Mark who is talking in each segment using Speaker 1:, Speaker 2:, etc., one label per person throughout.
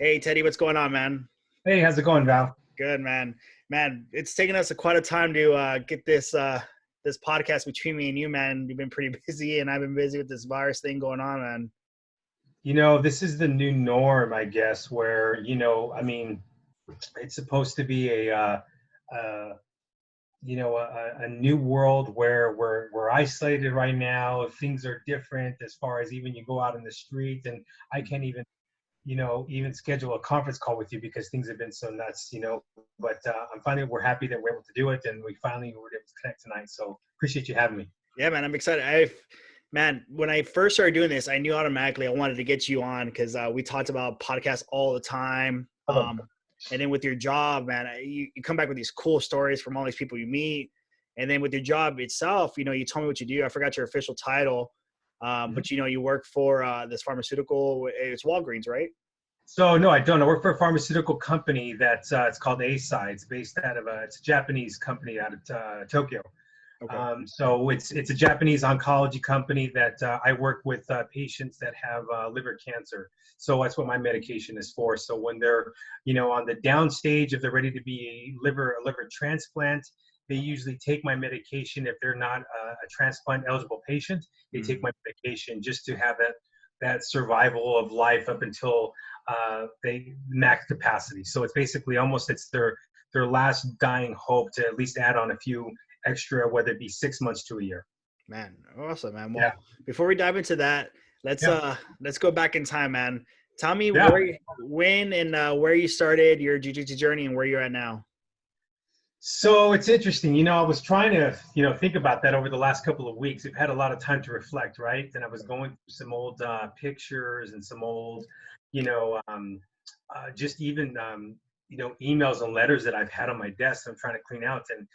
Speaker 1: Hey Teddy, what's going on, man?
Speaker 2: Hey, how's it going, Val?
Speaker 1: Good, man. Man, it's taken us quite a time to get this podcast between me and you, man. You've been pretty busy, and I've been busy with this virus thing going on, man.
Speaker 2: This is the new norm, I guess, where, it's supposed to be uh, a new world where we're isolated right now. Things are different as far as even you go out in the street, and I can't even, even schedule a conference call with you because things have been so nuts. But we're happy that we're able to do it, and we finally were able to connect tonight. So appreciate you having me.
Speaker 1: Yeah, man, I'm excited. Man, when I first started doing this, I knew automatically I wanted to get you on because we talked about podcasts all the time. And then with your job, man, you come back with these cool stories from all these people you meet. And then with your job itself, you told me what you do. I forgot your official title, but you work for this pharmaceutical. It's Walgreens, right?
Speaker 2: So no, I don't. I work for a pharmaceutical company that's it's called Eisai. It's based out of it's a Japanese company out of Tokyo.
Speaker 1: Okay.
Speaker 2: So it's a Japanese oncology company that I work with patients that have liver cancer. So that's what my medication is for. So when they're on the down stage, if they're ready to be a liver transplant, they usually take my medication. If they're not a transplant eligible patient, they take my medication just to have that survival of life up until they max capacity. So it's basically it's their last dying hope to at least add on a few extra, whether it be 6 months to a year.
Speaker 1: Man, awesome, man. Well, before we dive into that, let's go back in time, man. Tell me when and where you started your jiu-jitsu journey and where you're at now.
Speaker 2: So it's interesting. I was trying to, think about that over the last couple of weeks. I've had a lot of time to reflect, right? And I was going through some old pictures and some old, just even, emails and letters that I've had on my desk. I'm trying to clean out. And,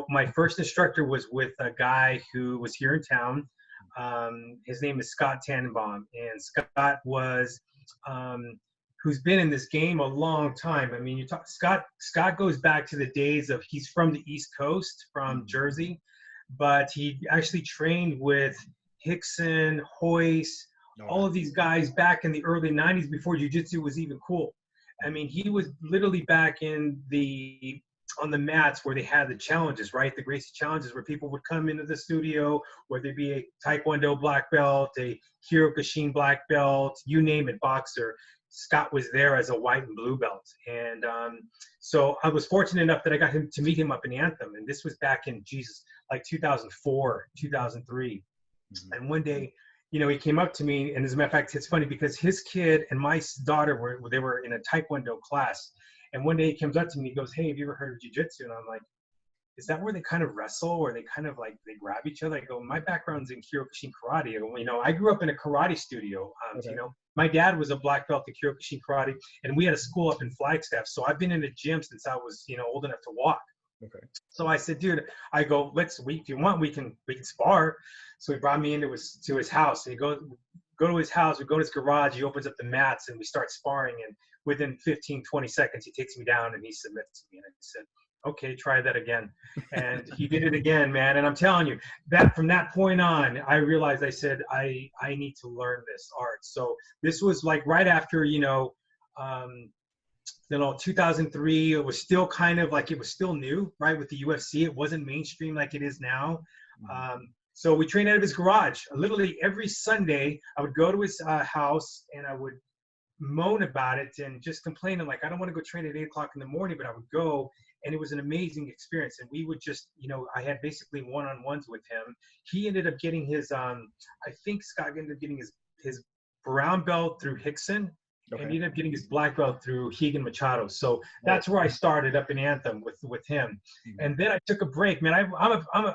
Speaker 2: my first instructor was with a guy who was here in town. His name is Scott Tannenbaum. And Scott was, who's been in this game a long time. I mean, Scott goes back to the days of, he's from the East Coast, from Jersey, but he actually trained with Hickson, Hoyce, all of these guys back in the early 90s before jiu-jitsu was even cool. I mean, he was literally back on the mats where they had the challenges, right? The Gracie challenges where people would come into the studio, whether it be a Taekwondo black belt, a Kyokushin black belt, you name it, boxer. Scott was there as a white and blue belt. And so I was fortunate enough that I got to meet him up in Anthem. And this was back in, like 2004, 2003. And one day, he came up to me, and as a matter of fact, it's funny because his kid and my daughter were in a Taekwondo class. And one day he comes up to me, he goes, "Hey, have you ever heard of jiu-jitsu?" And I'm like, "Is that where they kind of wrestle, or they kind of like they grab each other?" I go, "My background's in Kyokushin karate. I grew up in a karate studio. My dad was a black belt in Kyokushin karate, and we had a school up in Flagstaff. So I've been in the gym since I was, old enough to walk."
Speaker 1: Okay.
Speaker 2: So I said, "Dude," I go, if you want, we can spar." So he brought me into his house. And he go to his house, we go to his garage, he opens up the mats, and we start sparring. And within 15, 20 seconds, he takes me down and he submits to me. And I said, "Okay, try that again." And he did it again, man. And I'm telling you, that from that point on, I realized, I said, I need to learn this art. So this was like right after, 2003, it was still kind of like, it was still new, right? With the UFC, it wasn't mainstream like it is now. So we trained out of his garage. Literally every Sunday, I would go to his house and I would moan about it and just complain. And like, I don't want to go train at 8 o'clock in the morning, but I would go, and it was an amazing experience. And we would just, I had basically one-on-ones with him. He ended up getting his, I think Scott ended up getting his brown belt through Hickson. Okay. And he ended up getting his black belt through Higan Machado. So that's where I started up in Anthem with him. And then I took a break, man.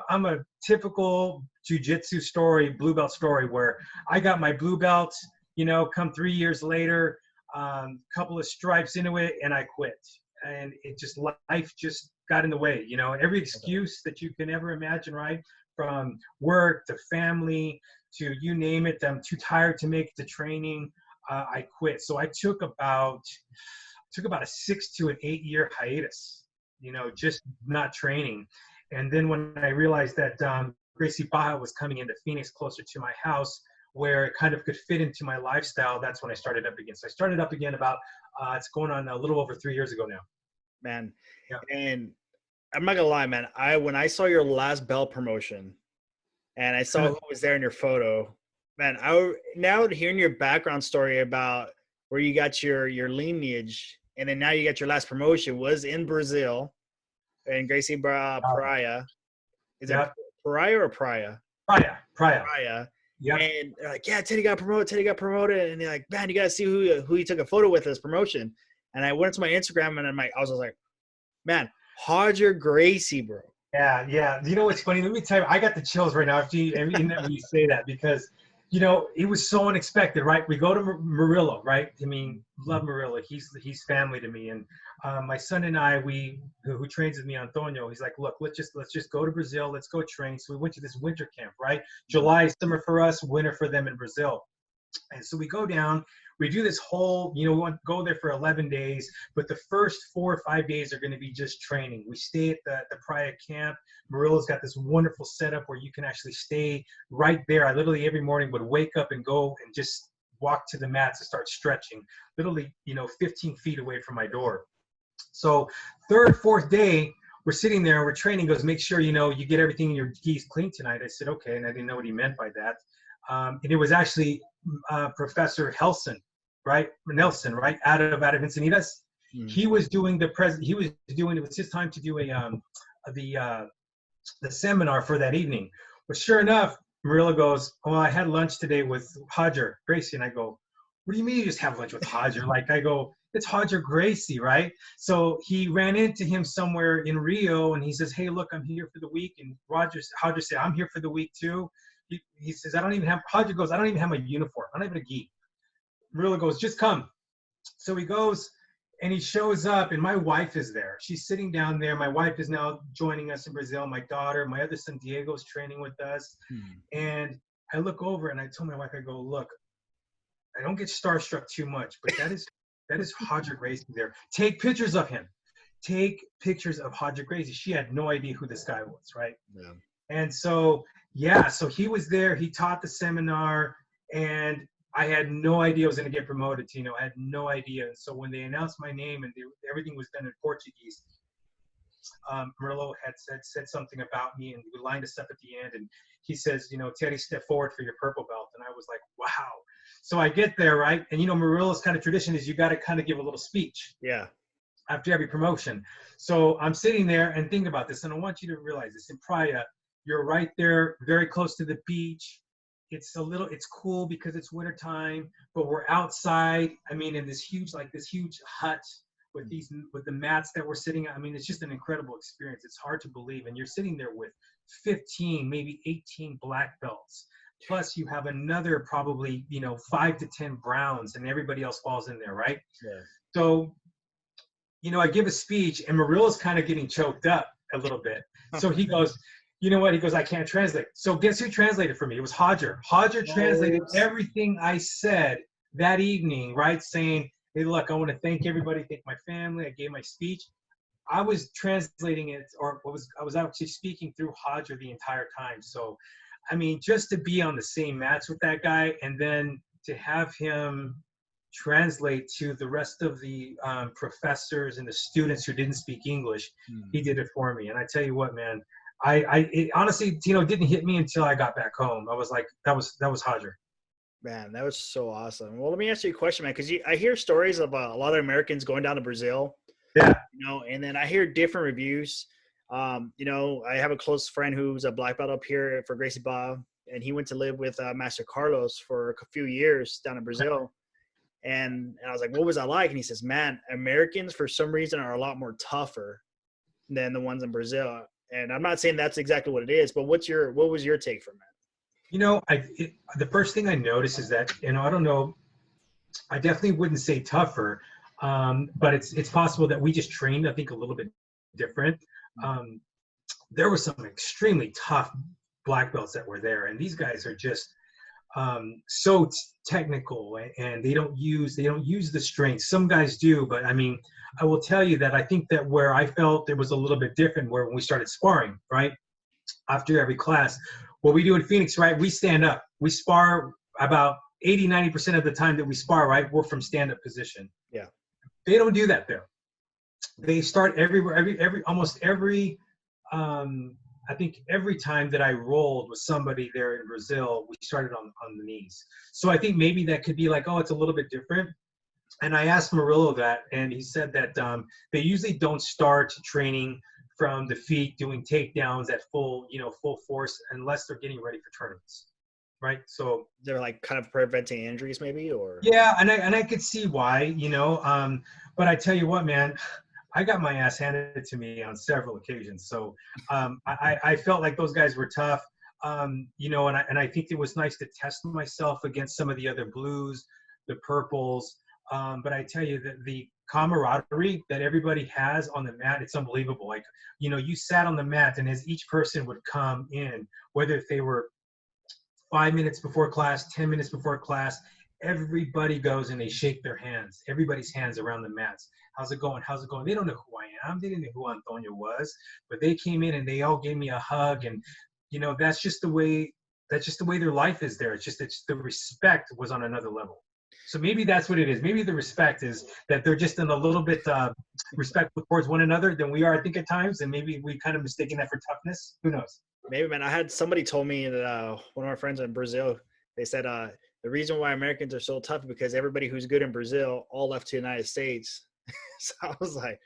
Speaker 2: I'm a typical jiu-jitsu story, blue belt story, where I got my blue belt, come 3 years later, couple of stripes into it, and I quit. And it just, life just got in the way, every excuse that you can ever imagine, right? From work to family to you name it. I'm too tired to make it to training. I quit. So I took about a 6 to an 8 year hiatus, just not training. And then when I realized that Gracie Barra was coming into Phoenix closer to my house, where it kind of could fit into my lifestyle, that's when I started up again. So I started up again about, it's going on a little over 3 years ago now.
Speaker 1: Man.
Speaker 2: Yeah.
Speaker 1: And I'm not gonna lie, man. When I saw your last belt promotion and I saw who was there in your photo, man, now hearing your background story about where you got your lineage and then now you got your last promotion was in Brazil and Gracie Barra. Is it Pariah or Praia?
Speaker 2: Praia.
Speaker 1: Praia. Yeah. And they're like, yeah, Teddy got promoted. And they're like, man, you got to see who he took a photo with this promotion. And I went to my Instagram and I was like, man, Roger Gracie, bro.
Speaker 2: Yeah, yeah. You know what's funny? Let me tell you, I got the chills right now after you say that because, you know, it was so unexpected, right? We go to Murillo, right? I mean, love Murillo. He's family to me. And my son and I, who trains with me, Antonio, he's like, look, let's just go to Brazil. Let's go train. So we went to this winter camp, right? July, summer for us, winter for them in Brazil. And so we go down, we do this whole, you know, we want to go there for 11 days, but the first 4 or 5 days are going to be just training. We stay at the Praia camp. Murillo's got this wonderful setup where you can actually stay right there. I literally every morning would wake up and go and just walk to the mats and start stretching, literally, you know, 15 feet away from my door. So 3rd, 4th day, we're sitting there, we're training, goes, make sure, you know, you get everything in your geese clean tonight. I said, okay. And I didn't know what he meant by that. And it was actually Professor Nelson, right, out of Encinitas. He was doing it was his time to do the seminar for that evening. But sure enough, Murillo goes, oh, I had lunch today with Roger Gracie. And I go, what do you mean you just have lunch with Roger? Like, I go, it's Roger Gracie, right? So he ran into him somewhere in Rio and he says, hey, look, I'm here for the week. And Roger said, I'm here for the week too. He says, Roger goes, I don't even have my uniform. I don't even have a gi. Murillo goes, just come. So he goes and he shows up and my wife is there. She's sitting down there. My wife is now joining us in Brazil. My daughter, my other son, Diego, is training with us. And I look over and I told my wife, I go, look, I don't get starstruck too much, but that is Roger Gracie there. Take pictures of him. Take pictures of Roger Gracie. She had no idea who this guy was, right? Yeah. And so, yeah, so he was there. He taught the seminar, and I had no idea I was going to get promoted. You know, I had no idea. And so when they announced my name and everything was done in Portuguese, Murillo had said something about me, and we lined us up at the end. And he says, you know, Teddy, step forward for your purple belt. And I was like, wow. So I get there, right? And, you know, Murillo's kind of tradition is you got to kind of give a little speech.
Speaker 1: Yeah.
Speaker 2: After every promotion. So I'm sitting there and think about this. And I want you to realize this. In Praia, you're right there, very close to the beach. It's cool because it's wintertime, but we're outside. I mean, in this huge hut with the mats that we're sitting on. I mean, it's just an incredible experience. It's hard to believe. And you're sitting there with 15, maybe 18 black belts. Plus you have another probably, you know, 5 to 10 browns, and everybody else falls in there, right? Yeah. So, you know, I give a speech and Murillo's kind of getting choked up a little bit. So he goes, you know what? He goes, I can't translate. So guess who translated for me? It was Roger. Roger translated everything I said that evening, right? Saying, hey, look, I want to thank everybody, thank my family. I gave my speech. I was translating it, I was actually speaking through Roger the entire time. So, I mean, just to be on the same mats with that guy and then to have him translate to the rest of the professors and the students who didn't speak English, he did it for me. And I tell you what, man, it honestly, you know, didn't hit me until I got back home. I was like, that was Roger.
Speaker 1: Man, that was so awesome. Well, let me ask you a question, man, because I hear stories of a lot of Americans going down to Brazil.
Speaker 2: Yeah.
Speaker 1: You know, and then I hear different reviews. You know, I have a close friend who's a black belt up here for Gracie Barra, and he went to live with Master Carlos for a few years down in Brazil. And I was like, what was that like? And he says, man, Americans for some reason are a lot more tougher than the ones in Brazil. And I'm not saying that's exactly what it is, but what was your take from that?
Speaker 2: You know, the first thing I noticed is that, you know, I don't know, I definitely wouldn't say tougher, but it's possible that we just trained, I think, a little bit different. There were some extremely tough black belts that were there, and these guys are just so technical, and they don't use the strength. Some guys do, but I mean, I will tell you that I think that where I felt it was a little bit different, where when we started sparring, right after every class, what we do in Phoenix, right, we stand up, we spar about 80-90% of the time that we spar, right, we're from stand-up position.
Speaker 1: Yeah.
Speaker 2: They don't do that there. They start almost every I think every time that I rolled with somebody there in Brazil, we started on the knees. So I think maybe that could be like, oh, it's a little bit different. And I asked Murillo that, and he said that they usually don't start training from the feet doing takedowns at full force unless they're getting ready for tournaments, right? So
Speaker 1: they're like kind of preventing injuries, maybe, or
Speaker 2: yeah, and I could see why, but I tell you what, man, I got my ass handed to me on several occasions. So I felt like those guys were tough, and I think it was nice to test myself against some of the other blues, the purples. But I tell you that the camaraderie that everybody has on the mat, it's unbelievable. Like, you sat on the mat, and as each person would come in, whether if they were 5 minutes before class, 10 minutes before class, everybody goes and they shake their hands, everybody's hands around the mats. How's it going? How's it going? They don't know who I am. They didn't know who Antonio was, but they came in and they all gave me a hug. And, that's just the way their life is there. It's the respect was on another level. So maybe that's what it is. Maybe the respect is that they're just in a little bit respectful towards one another than we are, I think, at times. And maybe we kind of mistaken that for toughness. Who knows?
Speaker 1: Maybe, man. I had somebody told me that one of my friends in Brazil, they said the reason why Americans are so tough is because everybody who's good in Brazil all left to the United States. So I was like,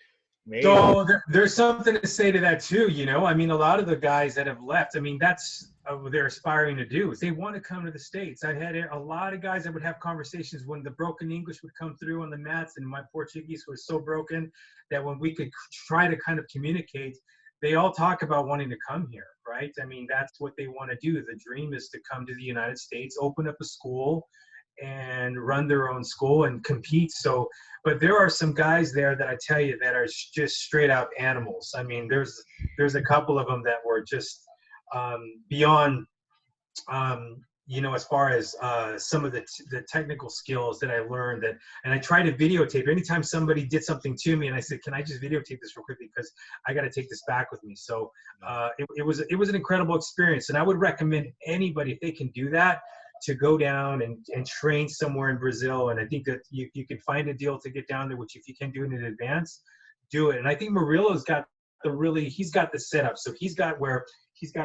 Speaker 1: maybe.
Speaker 2: So there's something to say to that too. I mean, a lot of the guys that have left, I mean, that's what they're aspiring to do is they want to come to the States. I've had a lot of guys that would have conversations when the broken English would come through on the mats, and my Portuguese was so broken that when we could try to kind of communicate, they all talk about wanting to come here, right? I mean, that's what they want to do. The dream is to come to the United States, open up a school, and run their own school and compete. So, but there are some guys there that I tell you that are just straight out animals. I mean, there's a couple of them that were just beyond, as far as some of the technical skills that I learned and I try to videotape. Anytime somebody did something to me and I said, can I just videotape this real quickly because I got to take this back with me. So it was an incredible experience. And I would recommend anybody, if they can do that, to go down and train somewhere in Brazil. And I think that you can find a deal to get down there, which if you can do it in advance, do it. And I think Murillo's got he's got the setup. So he's got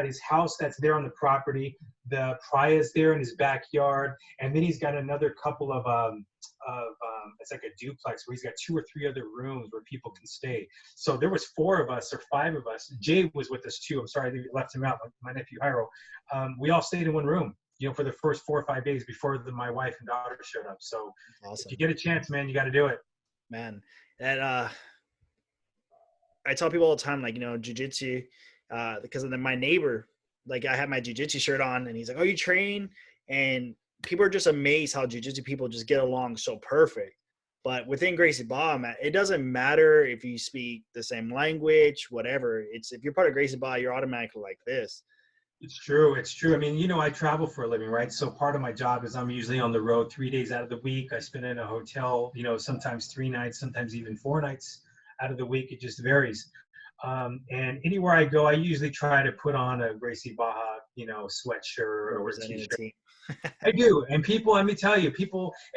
Speaker 2: his house that's there on the property, the praya's there in his backyard, and then he's got another couple of it's like a duplex where he's got 2 or 3 other rooms where people can stay. So there was 4 of us or 5 of us. Jay was with us too. I'm sorry I left him out. My nephew Jairo. We all stayed in one room, for the first 4 or 5 days before my wife and daughter showed up. So awesome. If you get a chance, man, you got to do it.
Speaker 1: Man, and I tell people all the time, like, jiu-jitsu, because then my neighbor, like, I had my jiu-jitsu shirt on, and he's like, oh, you train? And people are just amazed how jiu-jitsu people just get along so perfect. But within Gracie Barra, man, it doesn't matter if you speak the same language, whatever. If you're part of Gracie Barra, you're automatically like this.
Speaker 2: It's true. I mean, I travel for a living, right? So part of my job is I'm usually on the road 3 days out of the week. I spend in a hotel, sometimes 3 nights, sometimes even 4 nights out of the week. It just varies. And anywhere I go, I usually try to put on a Gracie Barra, sweatshirt or a t-shirt. I do. And people, let me tell you,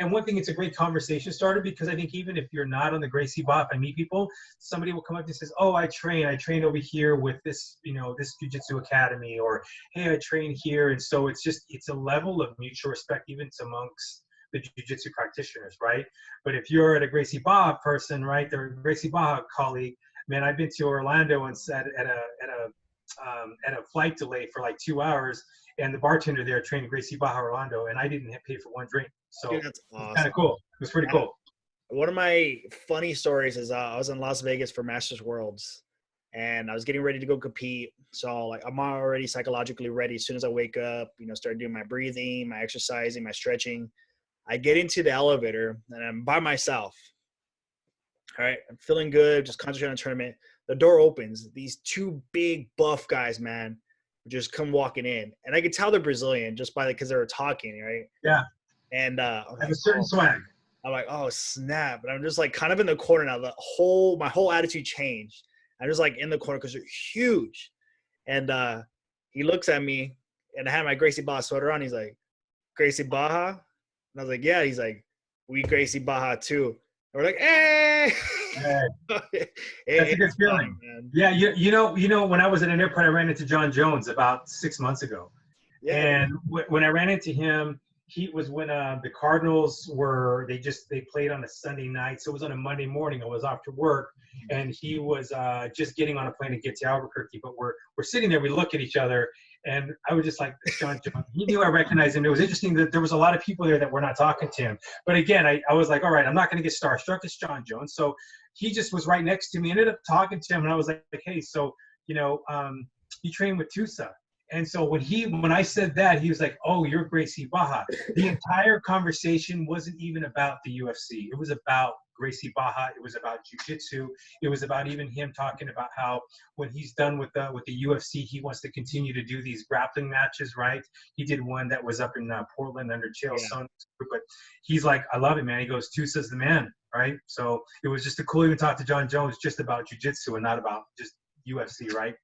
Speaker 2: and one thing, it's a great conversation starter because I think even if you're not on the Gracie Barra, if I meet people, somebody will come up and says, oh, I train over here with this, this jiu-jitsu academy, or, hey, I train here. And so it's a level of mutual respect, even amongst the jiu-jitsu practitioners, right? But if you're at a Gracie Barra person, right, they're a Gracie Barra colleague, man, I've been to Orlando and sat at a flight delay for like 2 hours, and the bartender there trained Gracie Barra Orlando, and I didn't pay for one drink. So dude, that's awesome. Kind of cool. It was pretty cool.
Speaker 1: One of my funny stories is I was in Las Vegas for Masters Worlds, and I was getting ready to go compete. So like I'm already psychologically ready. As soon as I wake up, start doing my breathing, my exercising, my stretching. I get into the elevator, and I'm by myself. All right, I'm feeling good, just concentrating on the tournament. The door opens. These 2 big buff guys, man, just come walking in. And I could tell they're Brazilian just because they were talking, right?
Speaker 2: Yeah.
Speaker 1: And
Speaker 2: have a certain swag.
Speaker 1: I'm like, oh, snap. And I'm just like kind of in the corner now. My whole attitude changed. I'm just like in the corner because they're huge. And he looks at me, and I had my Gracie Barra sweater on. He's like, Gracie Barra? And I was like, yeah. He's like, we Gracie Barra too. And we're like, hey.
Speaker 2: That's a good feeling.
Speaker 1: Man.
Speaker 2: Yeah, you know, when I was at an airport, I ran into John Jones about 6 months ago.
Speaker 1: Yeah.
Speaker 2: And when I ran into him, he was when the Cardinals were they played on a Sunday night, so it was on a Monday morning. I was off to work, and he was just getting on a plane to get to Albuquerque. But we're sitting there, we look at each other, and I was just like, John. He knew I recognized him. It was interesting that there was a lot of people there that were not talking to him. But again, I was like, all right, I'm not going to get starstruck. It's John Jones. So he just was right next to me. Ended up talking to him, and I was like, hey, so you train with Tusa. And so when I said that, he was like, oh, you're Gracie Barra. The entire conversation wasn't even about the UFC. It was about Gracie Barra. It was about jiu-jitsu. It was about even him talking about how when he's done with the UFC, he wants to continue to do these grappling matches, right? He did one that was up in Portland under Chael Sonnen. But he's like, I love it, man. He goes, Tusa's the man, right? So it was just a cool even talk to John Jones just about jiu-jitsu and not about just UFC, right?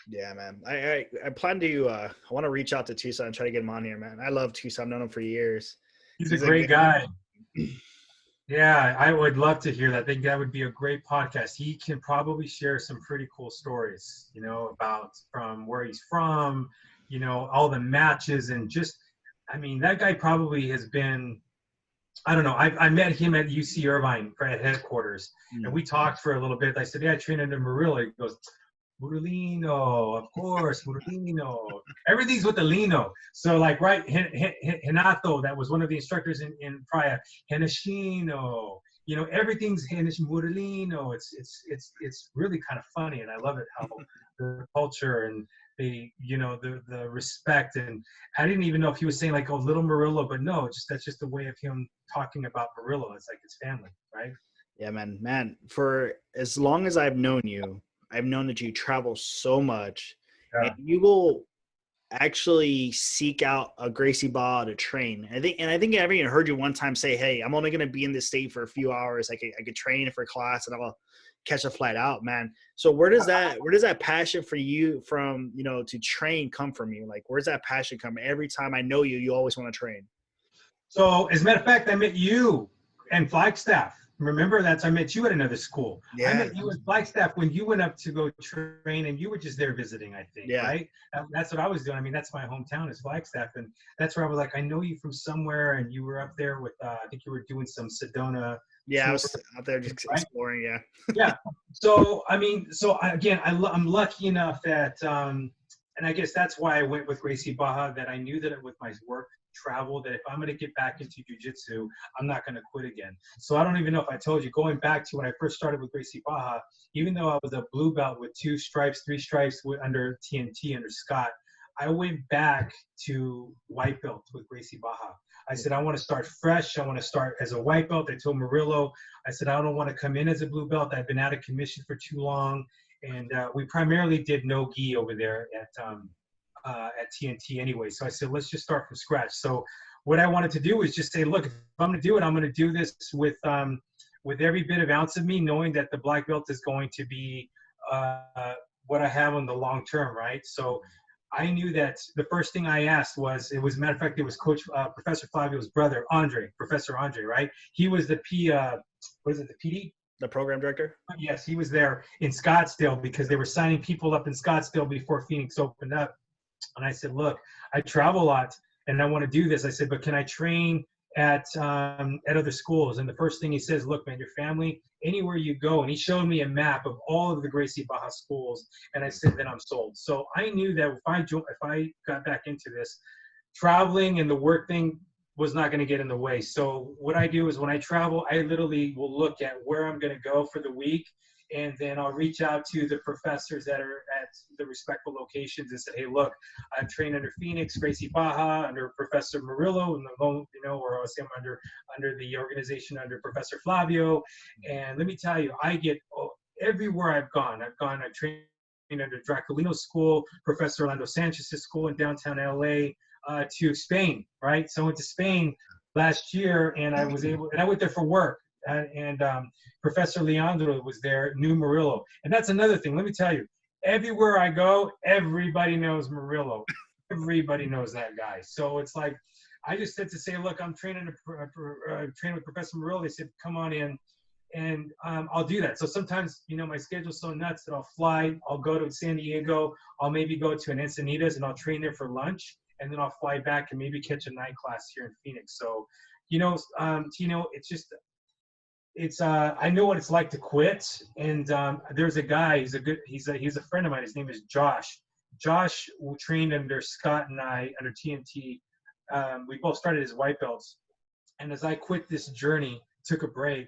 Speaker 1: Yeah, man. I plan to I want to reach out to Tucson and try to get him on here, man. I love Tucson. I've known him for years.
Speaker 2: He's a great guy. Yeah, I would love to hear that. I think that would be a great podcast. He can probably share some pretty cool stories, about from where he's from, all the matches and just, I mean, that guy probably has been, I don't know. I met him at UC Irvine at headquarters, and we talked for a little bit. I said, yeah, I trained under Murillo. He goes, Murilino, of course, Murilino. Everything's with the Lino. So, like, right, Renato, that was one of the instructors in Praia. Heneshino, everything's Murilino. It's really kind of funny, and I love it how the culture and the respect. And I didn't even know if he was saying like, oh, little Murillo, but no, that's just the way of him talking about Murillo. It's like his family, right?
Speaker 1: Yeah, man. For as long as I've known you, I've known that you travel so much, and you will actually seek out a Gracie Barra to train. I think I even heard you one time say, "Hey, I'm only going to be in this state for a few hours. I could train for class, and I'll catch a flight out, man." So where does that passion for you from to train come from you? Like, where's that passion come? Every time I know you, you always want to train.
Speaker 2: So, as a matter of fact, I met you and Flagstaff. Remember I met you at another school. Yeah. I met you at Flagstaff when you went up to go train, and you were just there visiting, I think, right? That's what I was doing. I mean, that's my hometown is Flagstaff, and that's where I was like, I know you from somewhere, and you were up there with, I think you were doing some Sedona.
Speaker 1: Yeah, I was out there just exploring,
Speaker 2: Yeah. So, I mean, I'm lucky enough that, and I guess that's why I went with Gracie Barra, that I knew that with my work travel, that if I'm going to get back into jiu-jitsu, I'm not going to quit again. So I don't even know if I told you, going back to when I first started with Gracie Barra, even though I was a blue belt with 2 stripes, 3 stripes under TNT, under Scott, I went back to white belt with Gracie Barra. I said, I want to start fresh. I want to start as a white belt. I told Murillo, I said, I don't want to come in as a blue belt. I've been out of commission for too long. And we primarily did no gi over there at TNT anyway. So I said, let's just start from scratch. So what I wanted to do was just say, look, if I'm going to do it, I'm going to do this with every bit of ounce of me, knowing that the black belt is going to be what I have on the long term, right? So I knew that the first thing I asked was, a matter of fact, it was Coach Professor Flavio's brother, Professor Andre, right? He was the PD?
Speaker 1: The program director?
Speaker 2: Yes, he was there in Scottsdale because they were signing people up in Scottsdale before Phoenix opened up. And I said, look, I travel a lot and I want to do this. I said, but can I train at other schools? And the first thing he says, look, man, your family, anywhere you go. And he showed me a map of all of the Gracie Barra schools. And I said, then I'm sold. So I knew that if I got back into this, traveling and the work thing was not going to get in the way. So what I do is when I travel, I literally will look at where I'm going to go for the week. And then I'll reach out to the professors that are at the respectful locations and say, hey, look, I'm trained under Phoenix, Gracie Barra, under Professor Murillo, or I'll say I'm under the organization under Professor Flavio. And let me tell you, I get everywhere I've trained under Draculino's school, Professor Orlando Sanchez's school in downtown LA, to Spain, right? So I went to Spain last year, and I went there for work. And Professor Leandro was there, knew Murillo. And that's another thing. Let me tell you, everywhere I go, everybody knows Murillo. Everybody knows that guy. So it's like, I just said to say, look, I'm training training with Professor Murillo. They said, come on in. And I'll do that. So sometimes, you know, my schedule's so nuts that I'll fly, I'll go to San Diego, I'll maybe go to an Encinitas and I'll train there for lunch, and then I'll fly back and maybe catch a night class here in Phoenix. So, you know, Tino, it's just, I know what it's like to quit. And there's a guy, he's a friend of mine. His name is Josh. Josh trained under Scott and I under TNT. We both started as white belts. And as I quit this journey, took a break,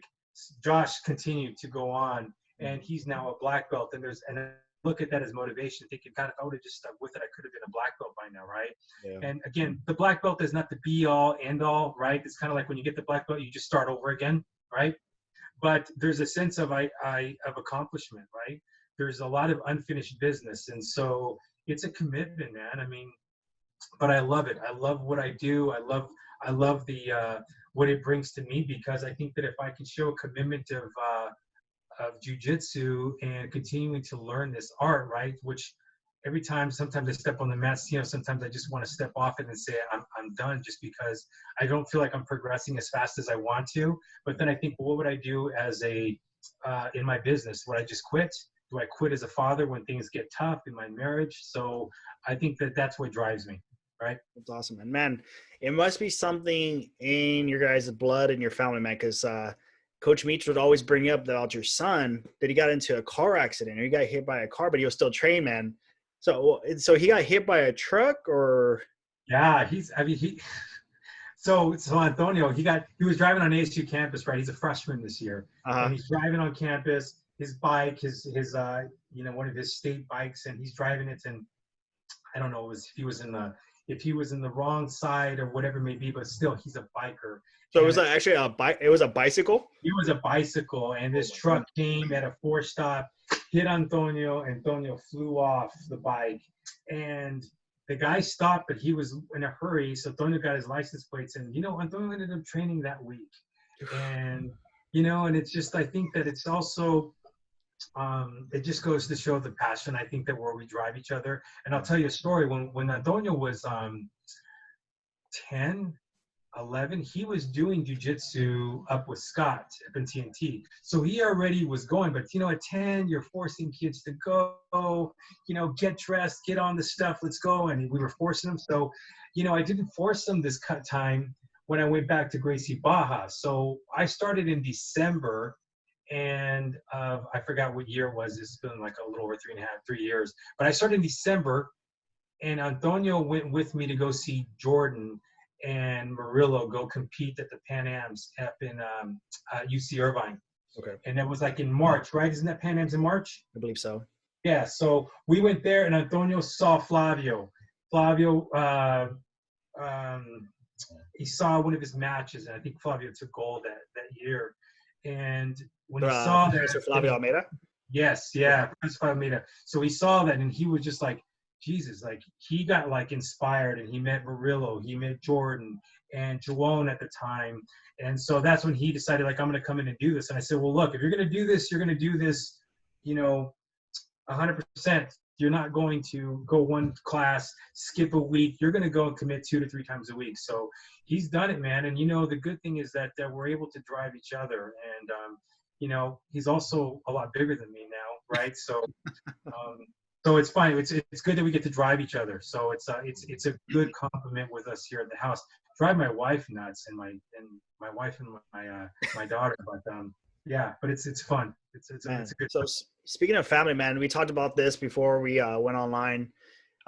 Speaker 2: Josh continued to go on, and he's now a black belt. And I look at that as motivation, thinking, God, if I would have just stuck with it, I could have been a black belt by now, right? Yeah. And again, the black belt is not the be all, end all, right? It's kind of like when you get the black belt, you just start over again, right? But there's a sense of accomplishment, right? There's a lot of unfinished business, and so it's a commitment, man. I mean, but I love it. I love what I do. I love the what it brings to me, because I think that if I can show a commitment of jiu-jitsu and continuing to learn this art, right, which every time, sometimes I step on the mats, you know, sometimes I just want to step off it and say I'm done, just because I don't feel like I'm progressing as fast as I want to. But then I think, well, what would I do as in my business? Would I just quit? Do I quit as a father when things get tough in my marriage? So I think that that's what drives me. Right.
Speaker 1: That's awesome. And man, it must be something in your guys' blood and your family, man, because Coach Meach would always bring up about your son that he got into a car accident or he got hit by a car, but he was still trained, man. So he got hit by a truck, or?
Speaker 2: Yeah, so Antonio, he was driving on ASU campus, right? He's a freshman this year, and he's driving on campus, his bike, his you know, one of his state bikes, and he's driving it, and I don't know if he was in the wrong side or whatever it may be, but still, he's a biker.
Speaker 1: So it was actually a bike. It was a bicycle.
Speaker 2: It was a bicycle, and this truck came at a 4-stop, hit Antonio. Antonio flew off the bike, and the guy stopped, but he was in a hurry. So Antonio got his license plates, and you know, Antonio ended up training that week. And you know, and it's just, I think that it's also. It just goes to show the passion, I think, that where we drive each other. And I'll tell you a story. When Antonio was 10, 11, he was doing jiu-jitsu up with Scott up in TNT. So he already was going. But, you know, at 10, you're forcing kids to go, you know, get dressed, get on the stuff, let's go. And we were forcing them. So, you know, I didn't force them this time when I went back to Gracie Barra. So I started in December. And I forgot what year it was. It's been like a little over 3 years. But I started in December, and Antonio went with me to go see Jordan and Murillo go compete at the Pan Ams up in UC Irvine.
Speaker 1: Okay.
Speaker 2: And that was like in March, right? Isn't that Pan Ams in March?
Speaker 1: I believe so.
Speaker 2: Yeah. So we went there, and Antonio saw Flavio. Flavio, he saw one of his matches, and I think Flavio took gold that year. And when he saw that,
Speaker 1: Flavio Almeida?
Speaker 2: Yes, yeah, Professor Almeida. So he saw that, and he was just like, Jesus, like he got like inspired, and he met Murillo, he met Jordan and Joan at the time. And so that's when he decided, like, I'm going to come in and do this. And I said, well, look, if you're going to do this, you're going to do this, you know, 100%. You're not going to go one class, skip a week. You're going to go and commit 2 to 3 times a week. So he's done it, man. And, you know, the good thing is that we're able to drive each other. And, you know, he's also a lot bigger than me now, right? So so it's fine. It's good that we get to drive each other. So it's a good compliment with us here at the house. Drive my wife nuts, and my wife and my daughter. But yeah, but it's fun. It's a good.
Speaker 1: So speaking of family, man, we talked about this before we went online.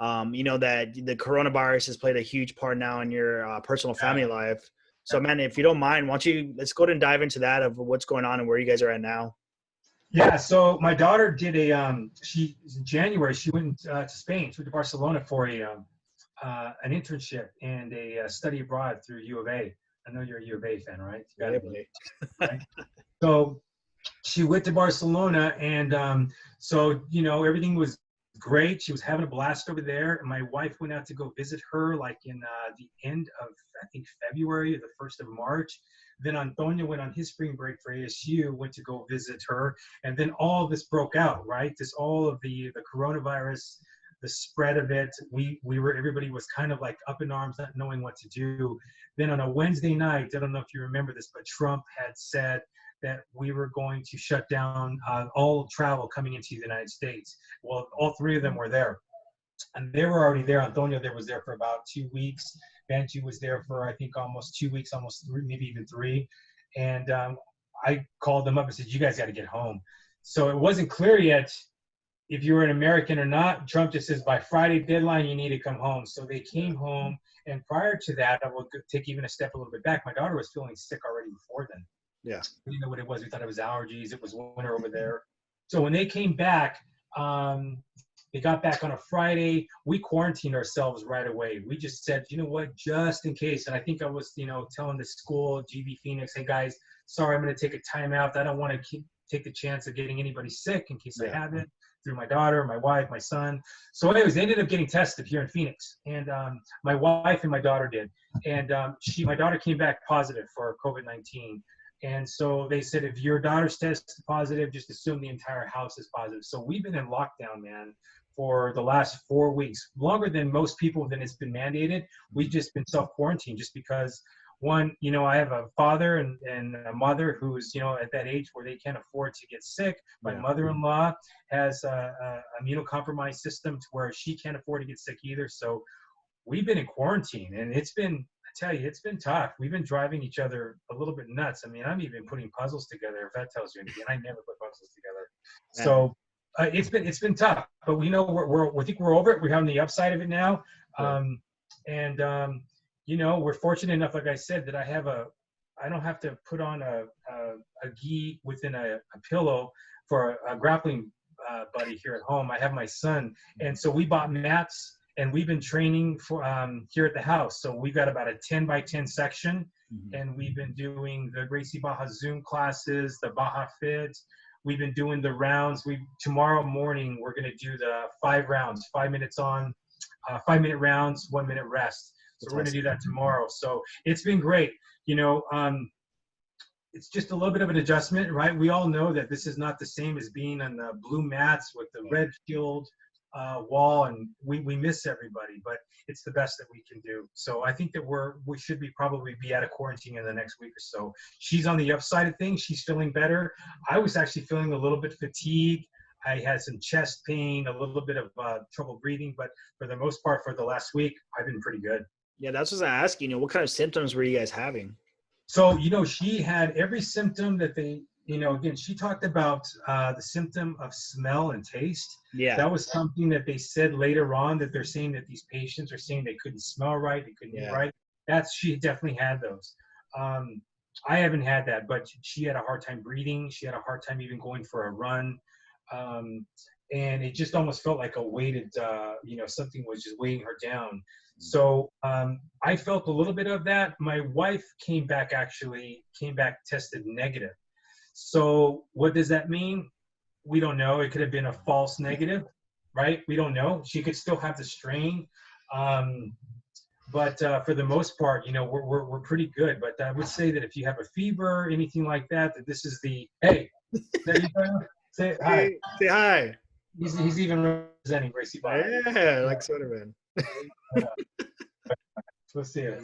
Speaker 1: You know that the coronavirus has played a huge part now in your personal family life. So, man, if you don't mind, let's go ahead and dive into that of what's going on and where you guys are at now.
Speaker 2: Yeah. So my daughter did in January, she went to Spain, she went to Barcelona for an internship and a study abroad through U of A. I know you're a U of A fan, right? You gotta be, right? So she went to Barcelona, and so, you know, everything was great. She was having a blast over there. And my wife went out to go visit her like in the end of, I think, February or the 1st of March. Then Antonio went on his spring break for ASU, went to go visit her. And then all of this broke out, right? All of the coronavirus, the spread of it. Everybody was kind of like up in arms, not knowing what to do. Then on a Wednesday night, I don't know if you remember this, but Trump had said that we were going to shut down all travel coming into the United States. Well, all three of them were there. And they were already there. Antonio there was there for about 2 weeks. Benji was there for, I think, almost 2 weeks, almost 3, maybe even 3. And I called them up and said, you guys got to get home. So it wasn't clear yet if you were an American or not. Trump just says, by Friday deadline, you need to come home. So they came home. And prior to that, I will take even a step a little bit back. My daughter was feeling sick already before then.
Speaker 1: Yeah.
Speaker 2: We didn't know what it was. We thought it was allergies. It was winter over there. So when they came back, they got back on a Friday. We quarantined ourselves right away. We just said, you know what, just in case. And I think I was, telling the school, GV Phoenix, hey guys, sorry, I'm going to take a timeout. I don't want to take the chance of getting anybody sick in case I have it, through my daughter, my wife, my son. So anyways, they ended up getting tested here in Phoenix. And my wife and my daughter did. And my daughter came back positive for COVID-19. And so they said, if your daughter's tested positive, just assume the entire house is positive. So we've been in lockdown, man, for the last 4 weeks, longer than most people than it's been mandated. We've just been self-quarantined just because, one, I have a father and a mother who's, at that age where they can't afford to get sick. My mother-in-law has a immunocompromised system to where she can't afford to get sick either. So we've been in quarantine, and it's been, I tell you, it's been tough. We've been driving each other a little bit nuts. I mean, I'm even putting puzzles together, if that tells you anything. I never put puzzles together. So it's been tough, but we know we think we're over it. We're on the upside of it now. We're fortunate enough, like I said, that I don't have to put on a gi within a pillow for a grappling buddy here at home. I have my son. And so we bought mats, and we've been training for here at the house. So we've got about a 10 by 10 section, and we've been doing the Gracie Barra Zoom classes, the Baja Fit. We've been doing the rounds. Tomorrow morning, we're going to do the 5 rounds, 5 minutes on, 5-minute rounds, 1 minute rest. So we're going to do that tomorrow. So it's been great. It's just a little bit of an adjustment, right? We all know that this is not the same as being on the blue mats with the red shield wall, and we miss everybody, but it's the best that we can do. So I think that we should probably be out of quarantine in the next week or so. She's on the upside of things. She's feeling better. I was actually feeling a little bit fatigued. I had some chest pain, a little bit of trouble breathing, but for the most part, for the last week, I've been pretty good.
Speaker 1: Yeah, that's what I was asking. What kind of symptoms were you guys having?
Speaker 2: So, she had every symptom that they, again, she talked about the symptom of smell and taste.
Speaker 1: Yeah.
Speaker 2: That was something that they said later on, that they're saying that these patients are saying they couldn't smell right, they couldn't eat right. She definitely had those. I haven't had that, but she had a hard time breathing. She had a hard time even going for a run. And it just almost felt like a weighted, something was just weighing her down. So I felt a little bit of that. My wife came back tested negative. So what does that mean? We don't know. It could have been a false negative, right? We don't know. She could still have the strain. But for the most part, we're pretty good. But I would say that if you have a fever, anything like that this is the, hey, there you go. Say hi.
Speaker 1: Say hi.
Speaker 2: He's even representing Gracie Barra.
Speaker 1: Yeah, like Soderman.
Speaker 2: Let's see it.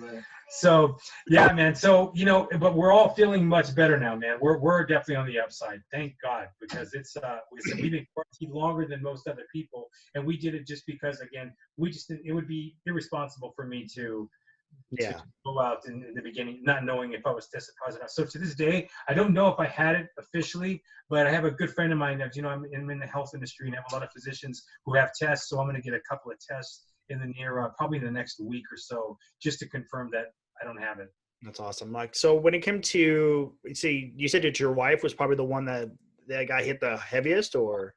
Speaker 2: So yeah, man. So but we're all feeling much better now, man. We're definitely on the upside. Thank God, because it's we've been quarantined longer than most other people, and we did it just because, again, it would be irresponsible for me to go out in the beginning not knowing if I was tested positive. So to this day, I don't know if I had it officially, but I have a good friend of mine that I'm in the health industry and I have a lot of physicians who have tests, so I'm going to get a couple of tests in the near, probably the next week or so, just to confirm that I don't have it.
Speaker 1: That's awesome. Like, so when it came to, see, you said that your wife was probably the one that got hit the heaviest, or?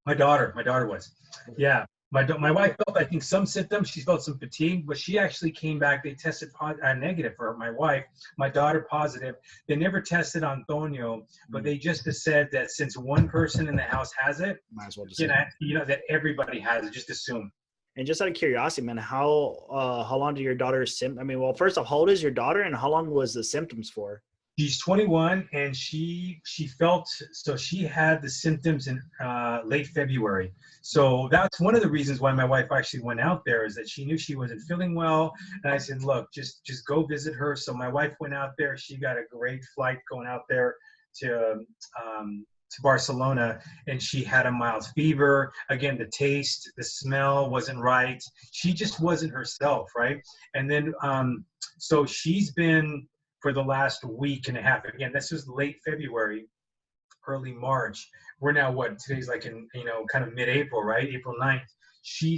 Speaker 2: My daughter was. Yeah. My wife felt, I think, some symptoms. She felt some fatigue, but she actually came back. They tested negative for my wife. My daughter positive. They never tested Antonio, but they just said that since one person in the house has it,
Speaker 1: might as well just
Speaker 2: that everybody has it. Just assume.
Speaker 1: And just out of curiosity, man, how long did your daughter's well, first off, how old is your daughter, and how long was the symptoms for?
Speaker 2: She's 21, and she felt, so she had the symptoms in late February. So that's one of the reasons why my wife actually went out there, is that she knew she wasn't feeling well. And I said, look, just go visit her. So my wife went out there. She got a great flight going out there to Barcelona, and she had a mild fever. Again, the taste, the smell wasn't right. She just wasn't herself, right? And then so she's been, for the last week and a half. Again, this was late February, early March. We're now what, today's like in, kind of mid-April, right? April 9th. She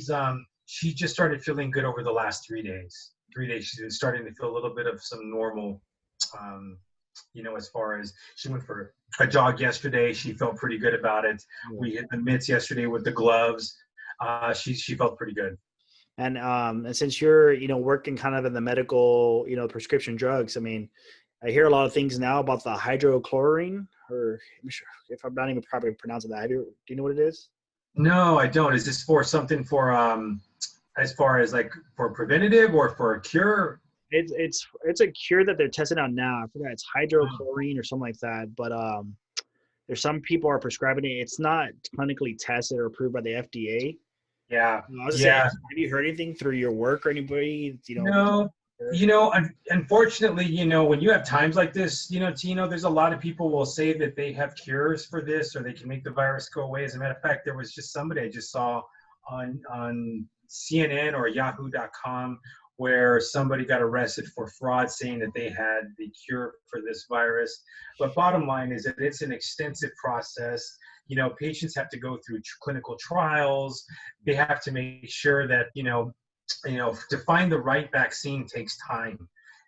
Speaker 2: just started feeling good over the last 3 days. 3 days, she's been starting to feel a little bit of some normal, as far as she went for a jog yesterday. She felt pretty good about it. We hit the mitts yesterday with the gloves. She felt pretty good.
Speaker 1: And since you're, working kind of in the medical, prescription drugs, I mean, I hear a lot of things now about the hydrochlorine, or I'm sure if I'm not even properly pronouncing that. Do you know what it is?
Speaker 2: No, I don't. Is this for something for, as far as like for preventative or for a cure?
Speaker 1: It's a cure that they're testing out now. I forgot, it's hydrochlorine or something like that. But there's some people are prescribing it. It's not clinically tested or approved by the FDA.
Speaker 2: Yeah.
Speaker 1: I was saying, have you heard anything through your work or anybody?
Speaker 2: No. Unfortunately, when you have times like this, Tino, there's a lot of people will say that they have cures for this, or they can make the virus go away. As a matter of fact, there was just somebody I just saw on CNN or Yahoo.com where somebody got arrested for fraud, saying that they had the cure for this virus. But bottom line is that it's an extensive process. Patients have to go through clinical trials. They have to make sure that, to find the right vaccine takes time.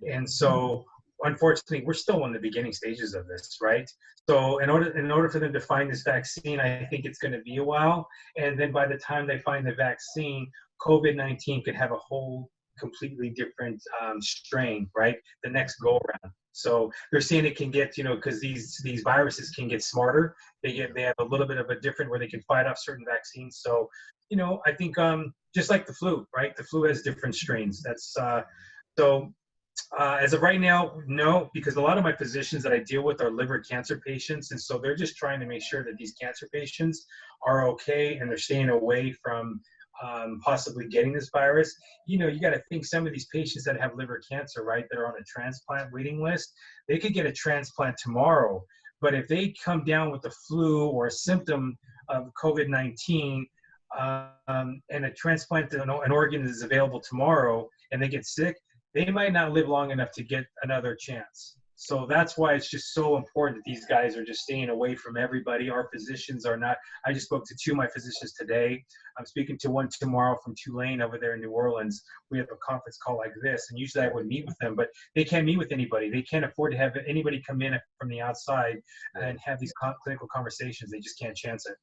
Speaker 2: And so, unfortunately, we're still in the beginning stages of this, right? So in order for them to find this vaccine, I think it's going to be a while. And then by the time they find the vaccine, COVID-19 could have a whole completely different strain, right? The next go around. So they're saying it can get, because these viruses can get smarter. They have a little bit of a different, where they can fight off certain vaccines. So, I think just like the flu, right? The flu has different strains. That's as of right now, no, because a lot of my physicians that I deal with are liver cancer patients, and so they're just trying to make sure that these cancer patients are okay and they're staying away from possibly getting this virus. You got to think, some of these patients that have liver cancer, right, that are on a transplant waiting list, they could get a transplant tomorrow. But if they come down with the flu or a symptom of COVID-19, and a transplant, an organ is available tomorrow, and they get sick, they might not live long enough to get another chance. So that's why it's just so important that these guys are just staying away from everybody. Our physicians are not. I just spoke to two of my physicians today. I'm speaking to one tomorrow from Tulane over there in New Orleans. We have a conference call like this, and usually I would meet with them, but they can't meet with anybody. They can't afford to have anybody come in from the outside and have these clinical conversations. They just can't chance it.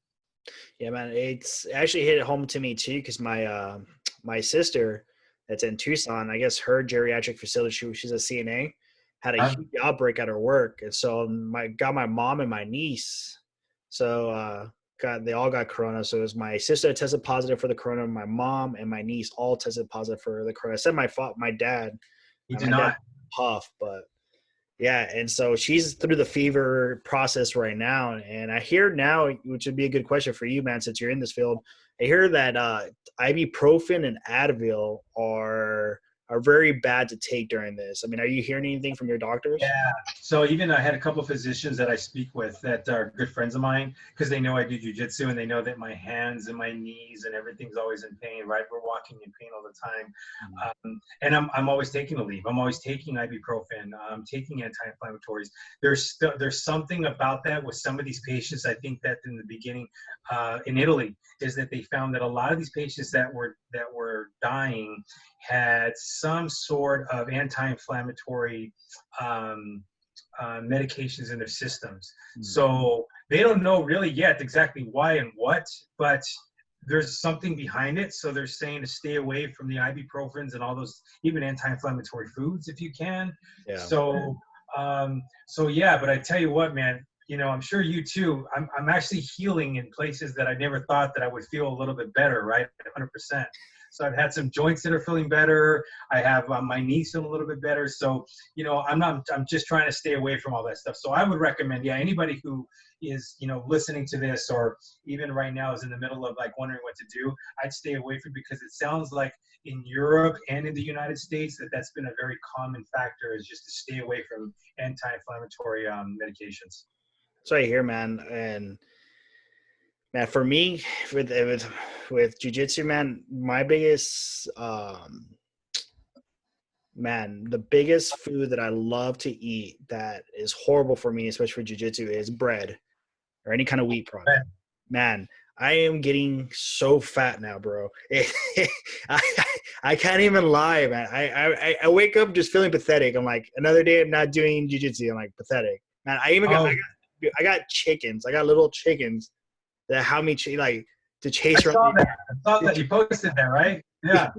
Speaker 1: Yeah, man, it's actually hit home to me too, because my sister that's in Tucson, I guess her geriatric facility, she's a CNA, had a huge outbreak at her work, and so got my mom and my niece. So they all got corona. So it was my sister tested positive for the corona, my mom and my niece all tested positive for the corona. I said my dad.
Speaker 2: He did not.
Speaker 1: Puff, but yeah, and so she's through the fever process right now. And I hear now, which would be a good question for you, man, since you're in this field, I hear that ibuprofen and Advil are very bad to take during this. I mean, are you hearing anything from your doctors?
Speaker 2: Yeah. So even I had a couple of physicians that I speak with that are good friends of mine, because they know I do jiu-jitsu, and they know that my hands and my knees and everything's always in pain, right? We're walking in pain all the time. And I'm always taking Aleve. I'm always taking ibuprofen. I'm taking anti-inflammatories. There's something about that with some of these patients. I think that in the beginning in Italy is that they found that a lot of these patients that were dying had some sort of anti-inflammatory medications in their systems. So they don't know really yet exactly why and what, but there's something behind it. So they're saying to stay away from the ibuprofens and all those, even anti-inflammatory foods if you can. Yeah. So yeah, but I tell you what, man, I'm sure you too, I'm actually healing in places that I never thought that I would feel a little bit better, right? 100%. So I've had some joints that are feeling better. I have my knees feeling a little bit better. So, you know, I'm just trying to stay away from all that stuff. So I would recommend, yeah, anybody who is, you know, listening to this or even right now is in the middle of like wondering what to do, I'd stay away from it, because it sounds like in Europe and in the United States that's been a very common factor, is just to stay away from anti-inflammatory medications.
Speaker 1: That's right here, man. And man, for me, with jujitsu, man, my biggest man, the biggest food that I love to eat that is horrible for me, especially for jiu-jitsu, is bread or any kind of wheat product. Man, I am getting so fat now, bro. I, I can't even lie, man. I wake up just feeling pathetic. I'm like, another day I'm not doing jiu-jitsu. I'm like, pathetic. Man, I got chickens. I got little chickens that help me like to chase
Speaker 2: I
Speaker 1: around.
Speaker 2: I saw that you posted that, right? Yeah.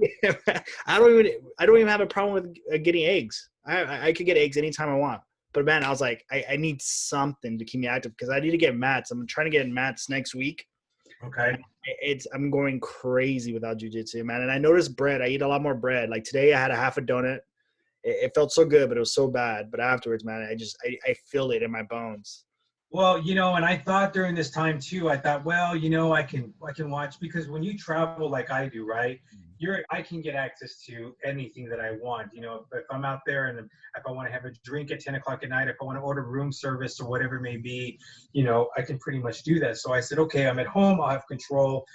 Speaker 1: I don't even have a problem with getting eggs. I could get eggs anytime I want. But man, I was like, I need something to keep me active, because I need to get mats. I'm trying to get mats next week.
Speaker 2: Okay.
Speaker 1: I'm going crazy without jiu-jitsu, man. And I noticed bread. I eat a lot more bread. Like today I had a half a donut. It felt so good, but it was so bad. But afterwards, man, I feel it in my bones.
Speaker 2: Well, you know, and I thought during this time too, I thought, well, you know, I can watch, because when you travel like I do, right, I can get access to anything that I want. You know, if I'm out there and if I want to have a drink at 10 o'clock at night, if I want to order room service or whatever it may be, you know, I can pretty much do that. So I said, okay, I'm at home, I'll have control.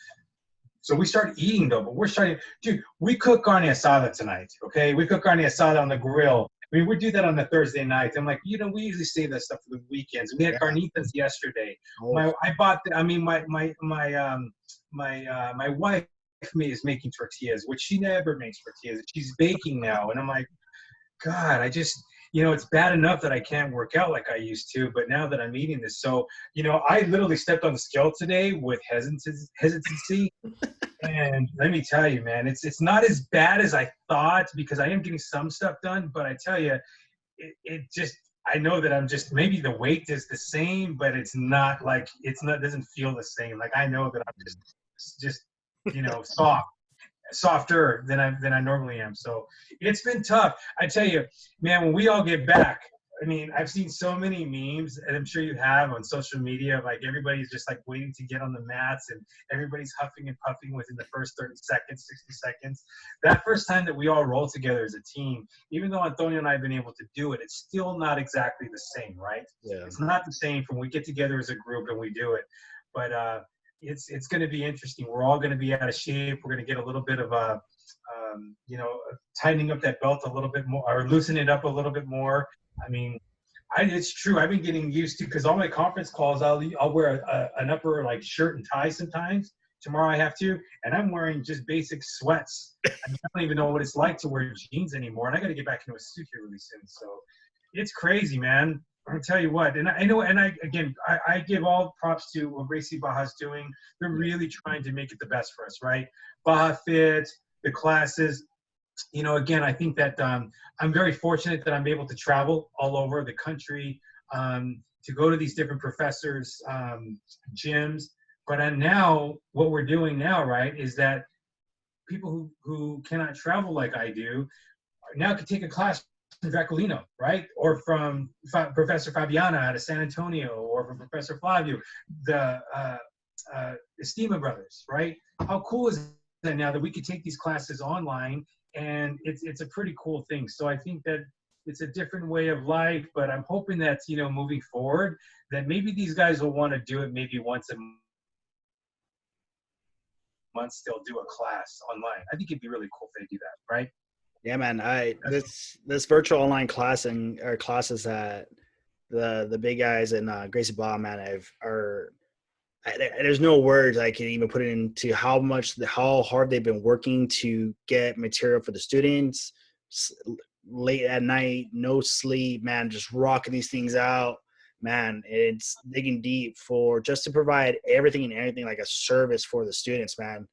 Speaker 2: So we started eating though, but we're starting, dude, we cook carne asada tonight, okay? We cook carne asada on the grill. I mean, we do that on a Thursday night. I'm like, you know, we usually save that stuff for the weekends. We had carnitas yesterday. My wife is making tortillas, which she never makes tortillas. She's baking now, and I'm like, God, you know, it's bad enough that I can't work out like I used to, but now that I'm eating this, so, you know, I literally stepped on the scale today with hesitancy. And let me tell you, man, it's not as bad as I thought, because I am getting some stuff done, but I tell you, I know that I'm just, maybe the weight is the same, but it's not like, doesn't feel the same. Like, I know that I'm just, you know, softer than I normally am. So it's been tough. I tell you, man, when we all get back, I mean, I've seen so many memes, and I'm sure you have on social media, like everybody's just like waiting to get on the mats, and everybody's huffing and puffing within the first 30 seconds, 60 seconds. That first time that we all roll together as a team, even though Antonio and I have been able to do it, it's still not exactly the same, right?
Speaker 1: Yeah.
Speaker 2: It's not the same from we get together as a group and we do it. But it's going to be interesting. We're all going to be out of shape. We're going to get a little bit of you know, tightening up that belt a little bit more, or loosening it up a little bit more. I mean, it's true. I've been getting used to, because all my conference calls, I'll wear an upper like shirt and tie sometimes. Tomorrow I have to, and I'm wearing just basic sweats. I mean, I don't even know what it's like to wear jeans anymore, and I got to get back into a suit here really soon. So it's crazy, man. I'll tell you what, and I know, and I give all props to what Gracie Barra's doing. They're really trying to make it the best for us, right? Baja Fit, the classes. You know, again, I think that I'm very fortunate that I'm able to travel all over the country to go to these different professors' gyms. But now, what we're doing now, right, is that people who cannot travel like I do now can take a class from Draculino, right? Or from Professor Fabiana out of San Antonio, or from Professor Flavio, the Estima brothers, right? How cool is that now that we could take these classes online? And it's a pretty cool thing. So I think that it's a different way of life, but I'm hoping that, you know, moving forward, that maybe these guys will want to do it maybe once a month, still do a class online. I think it'd be really cool if they do that, right?
Speaker 1: Yeah, man. This virtual online or classes that the big guys and Gracie Barra, man, there's no words I can even put it into how hard they've been working to get material for the students. Late at night, no sleep, man, just rocking these things out, man. It's digging deep just to provide everything and anything like a service for the students, man.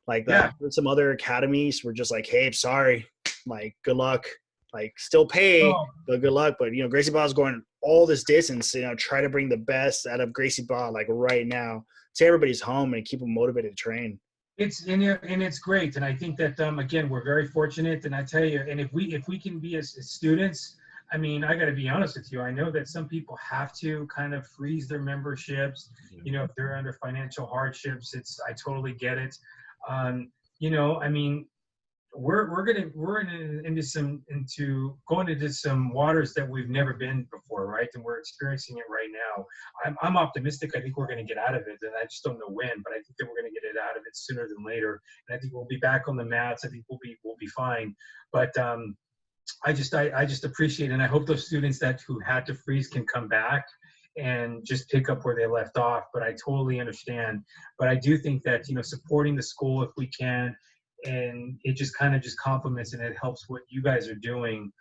Speaker 1: Like some other academies were just like, hey, sorry, like good luck, like still pay, but good luck. But you know, Gracie Barra's going all this distance, you know, try to bring the best out of Gracie Barra, like right now, to everybody's home and keep them motivated to train.
Speaker 2: And it's great, and I think that again we're very fortunate, and I tell you, and if we can be as students, I mean, I got to be honest with you. I know that some people have to kind of freeze their memberships, you know, if they're under financial hardships. I totally get it. You know, I mean, into going into some waters that we've never been before, right? And we're experiencing it right now. I'm optimistic. I think we're going to get out of it, and I just don't know when, but I think that we're going to get it out of it sooner than later. And I think we'll be back on the mats. I think we'll be fine. But I just appreciate it, and I hope those students who had to freeze can come back and just pick up where they left off. But I totally understand. But I do think that, you know, supporting the school if we can, and it just kind of just complements and it helps what you guys are doing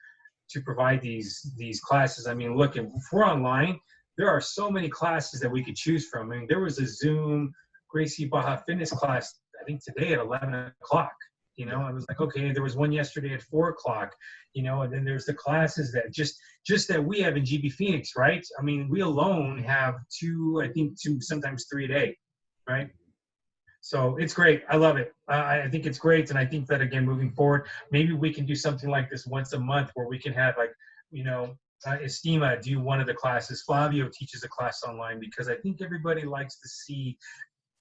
Speaker 2: to provide these classes. I mean, look, if we're online, there are so many classes that we could choose from. I mean, there was a Zoom Gracie Barra fitness class, I think today at 11 o'clock. You know, I was like, okay, there was one yesterday at 4 o'clock, you know, and then there's the classes that just that we have in GB Phoenix, right? I mean, we alone have I think two, sometimes 3 a day, right? So it's great. I love it. I think it's great. And I think that, again, moving forward, maybe we can do something like this once a month where we can have, like, you know, Estima do one of the classes. Flavio teaches a class online, because I think everybody likes to see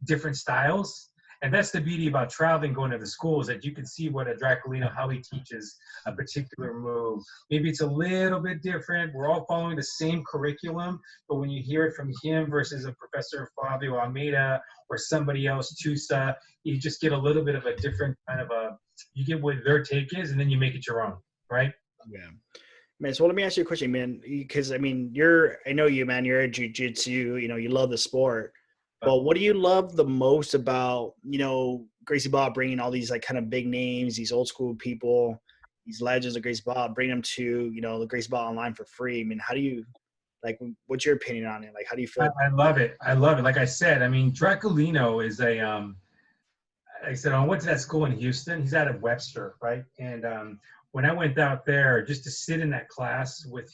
Speaker 2: different styles. And that's the beauty about traveling, going to the schools, that you can see what a Draculino, how he teaches a particular move. Maybe it's a little bit different. We're all following the same curriculum, but when you hear it from him versus a Professor Flavio Almeida or somebody else, Tusa, you just get a little bit of a different kind of you get what their take is, and then you make it your own, right?
Speaker 1: Yeah. Man, so let me ask you a question, man, because I mean, I know you, man, you're a jiu-jitsu, you know, you love the sport. But what do you love the most about, you know, Gracie Barra bringing all these, like, kind of big names, these old school people, these legends of Gracie Barra, bring them to, you know, the Gracie Barra online for free? I mean, how do you, like, what's your opinion on it? Like, how do you feel?
Speaker 2: I love it. I love it. Like I said, I mean, Draculino is like I said, I went to that school in Houston. He's out of Webster, right? And when I went out there, just to sit in that class with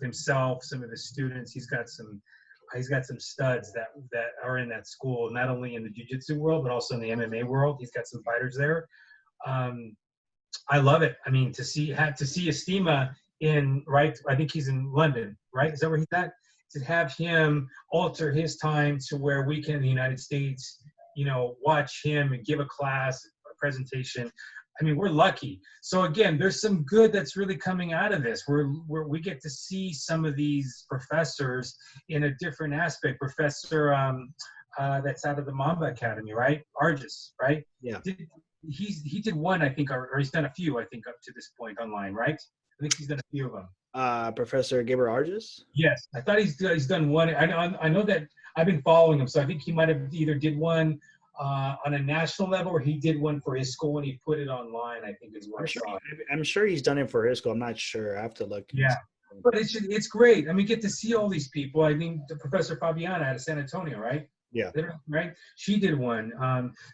Speaker 2: himself, some of the students, he's got some studs that are in that school, not only in the jiu-jitsu world, but also in the MMA world. He's got some fighters there. I love it. I mean, to see Estima right, I think he's in London, right? Is that where he's at? To have him alter his time to where we can in the United States, you know, watch him and give a class, a presentation. I mean, we're lucky. So again, there's some good that's really coming out of this. We get to see some of these professors in a different aspect. Professor that's out of the Mamba Academy, right? Argis, right?
Speaker 1: Yeah.
Speaker 2: He did one, I think, or he's done a few, I think, up to this point online, right? I think he's done a few of them.
Speaker 1: Professor Gabriel Argis?
Speaker 2: Yes, I thought he's done one. I know that I've been following him, so I think he might have either did one on a national level, or he did one for his school and he put it online, I think is what
Speaker 1: I'm sure he's done it for his school. I'm not sure. I have to look.
Speaker 2: Yeah, but it's great. I mean, get to see all these people. I mean, the Professor Fabiana out of San Antonio, right?
Speaker 1: Yeah.
Speaker 2: Right? She did one.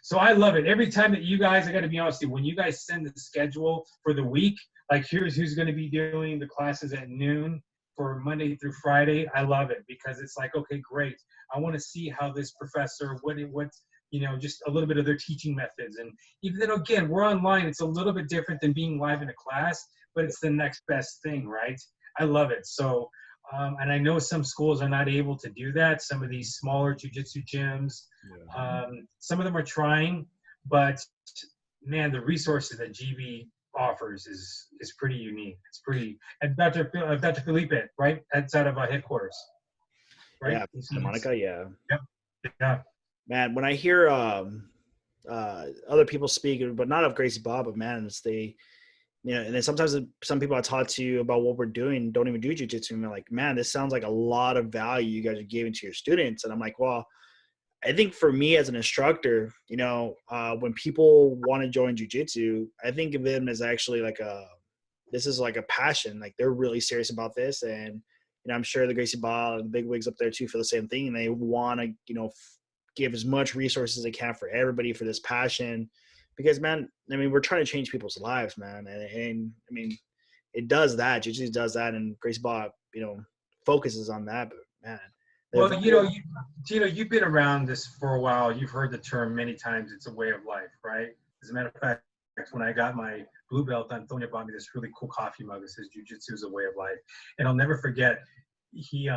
Speaker 2: So I love it. Every time that you guys, I got to be honest with you, when you guys send the schedule for the week, like here's who's going to be doing the classes at noon for Monday through Friday, I love it, because it's like, okay, great. I want to see how this professor, what's, you know, just a little bit of their teaching methods. And even though, again, we're online, it's a little bit different than being live in a class, but it's the next best thing, right? I love it. So, and I know some schools are not able to do that. Some of these smaller jiu-jitsu gyms, some of them are trying, but man, the resources that GB offers is pretty unique. It's pretty, and Dr. Felipe, right? That's out of our headquarters, right?
Speaker 1: Yeah, Santa Monica, yeah.
Speaker 2: Yep. Yeah.
Speaker 1: Man, when I hear other people speak, but not of Gracie Bob, but man, it's you know, and then sometimes some people I talk to about what we're doing don't even do jiu-jitsu, and they're like, man, this sounds like a lot of value you guys are giving to your students. And I'm like, well, I think for me as an instructor, you know, when people want to join jiu-jitsu, I think of them as actually like this is like a passion. Like, they're really serious about this. And, you know, I'm sure the Gracie Ball and the big wigs up there too feel the same thing. And they want to, you know, give as much resources as they can for everybody for this passion. Because, man, I mean, we're trying to change people's lives, man. And I mean, it does that. Jiu-jitsu does that. And Gracie Ball, you know, focuses on that. But, man,
Speaker 2: Well, you've been around this for a while. You've heard the term many times. It's a way of life, right? As a matter of fact, when I got my blue belt, Antonio bought me this really cool coffee mug that says "Jiu-Jitsu is a way of life," and I'll never forget. He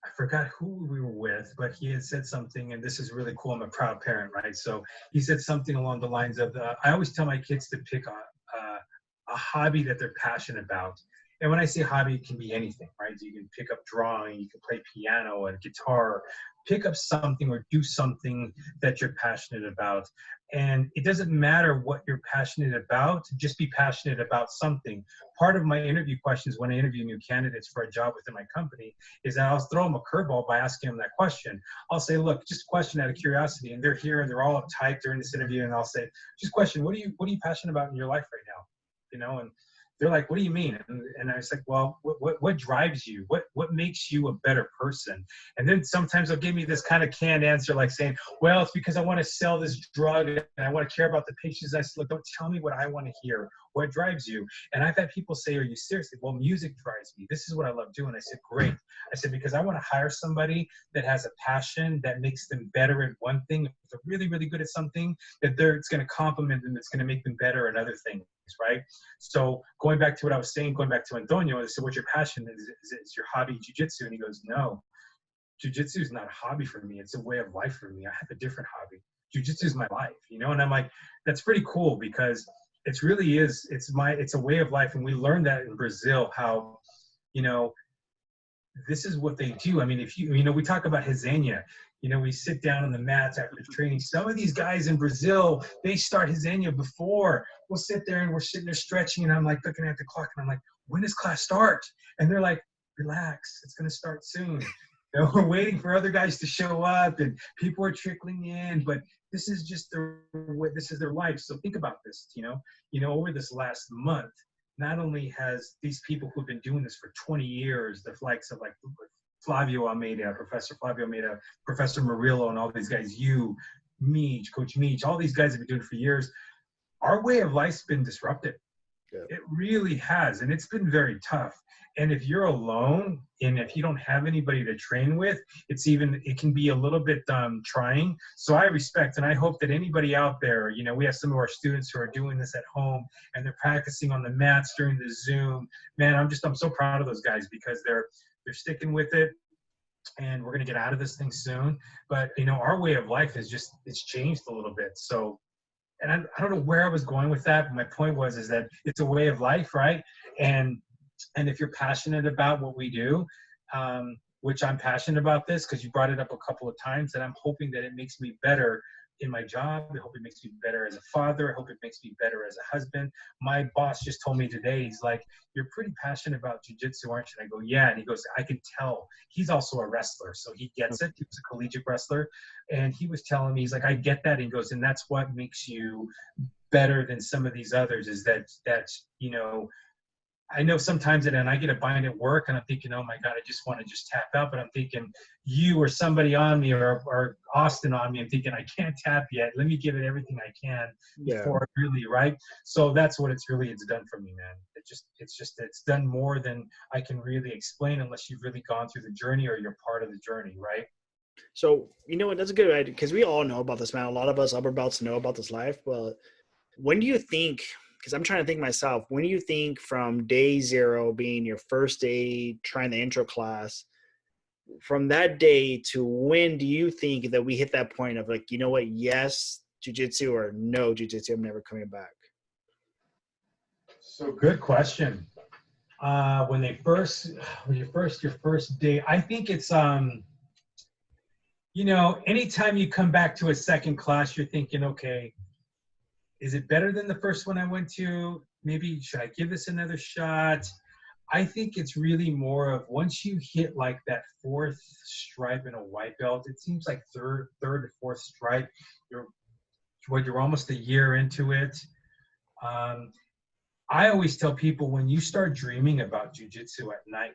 Speaker 2: I forgot who we were with, but he had said something, and this is really cool. I'm a proud parent, right? So he said something along the lines of, I always tell my kids to pick a hobby that they're passionate about. And when I say hobby, it can be anything, right? You can pick up drawing, you can play piano and guitar, pick up something or do something that you're passionate about. And it doesn't matter what you're passionate about, just be passionate about something. Part of my interview questions when I interview new candidates for a job within my company is that I'll throw them a curveball by asking them that question. I'll say, look, just a question out of curiosity. And they're here and they're all uptight during this interview. And I'll say, just question, what are you passionate about in your life right now? You know, and they're like, what do you mean? And I was like, well, what drives you? What makes you a better person? And then sometimes they'll give me this kind of canned answer, like saying, well, it's because I want to sell this drug and I want to care about the patients. I said, look, don't tell me what I want to hear. What drives you? And I've had people say, are you serious? Well, music drives me. This is what I love doing. I said, great. I said, because I want to hire somebody that has a passion that makes them better at one thing. If they're really, really good at something, it's going to complement them. It's going to make them better at other things, right? So going back to what I was saying, going back to Antonio, I said, what's your passion? Is your hobby jiu-jitsu? And he goes, no, jiu-jitsu is not a hobby for me. It's a way of life for me. I have a different hobby. Jiu-jitsu is my life, you know? And I'm like, that's pretty cool because it really is. It's a way of life. And we learned that in Brazil, how, you know, this is what they do. I mean, if we talk about Resenha, you know, we sit down on the mats after training. Some of these guys in Brazil, they start Resenha before. We'll sit there and we're sitting there stretching and I'm like looking at the clock and I'm like, when does class start? And they're like, relax, it's going to start soon. You know, we're waiting for other guys to show up and people are trickling in, but this is just this is their life. So think about this, you know, over this last month, not only has these people who've been doing this for 20 years, the likes of like Flavio Almeida, Professor Flavio Almeida, Professor Murillo, and all these guys, Meach, Coach Meach, all these guys have been doing it for years. Our way of life's been disrupted. Yeah. It really has, and it's been very tough. And if you're alone and if you don't have anybody to train with, it can be a little bit trying. So I respect and I hope that anybody out there, you know, we have some of our students who are doing this at home and they're practicing on the mats during the Zoom. Man, I'm so proud of those guys because they're sticking with it. And we're going to get out of this thing soon. But, you know, our way of life it's changed a little bit. So, and I don't know where I was going with that, but my point is that it's a way of life, right? And if you're passionate about what we do, which I'm passionate about this because you brought it up a couple of times, and I'm hoping that it makes me better in my job. I hope it makes me better as a father. I hope it makes me better as a husband. My boss just told me today, he's like, you're pretty passionate about jiu-jitsu, aren't you? And I go, yeah. And he goes, I can tell. He's also a wrestler, so he gets it. He was a collegiate wrestler. And he was telling me, he's like, I get that. And he goes, and that's what makes you better than some of these others is that you know, I know sometimes and I get a bind at work and I'm thinking, oh my God, I just want to just tap out. But I'm thinking you or somebody on me or Austin on me, I'm thinking I can't tap yet. Let me give it everything I can before I really, right? So that's what it's done for me, man. It's done more than I can really explain unless you've really gone through the journey or you're part of the journey, right?
Speaker 1: So, you know what, that's a good idea because we all know about this, man. A lot of us upper belts know about this life, but when do you think, because I'm trying to think myself, when do you think from day zero being your first day trying the intro class, from that day to when do you think that we hit that point of like, you know what, yes, jiu-jitsu or no jiu-jitsu, I'm never coming back?
Speaker 2: So good question. Your first day, I think it's, you know, anytime you come back to a second class, you're thinking, okay, is it better than the first one I went to? Maybe should I give this another shot? I think it's really more of once you hit like that fourth stripe in a white belt, it seems like third or fourth stripe, you're almost a year into it. I always tell people when you start dreaming about jiu-jitsu at night,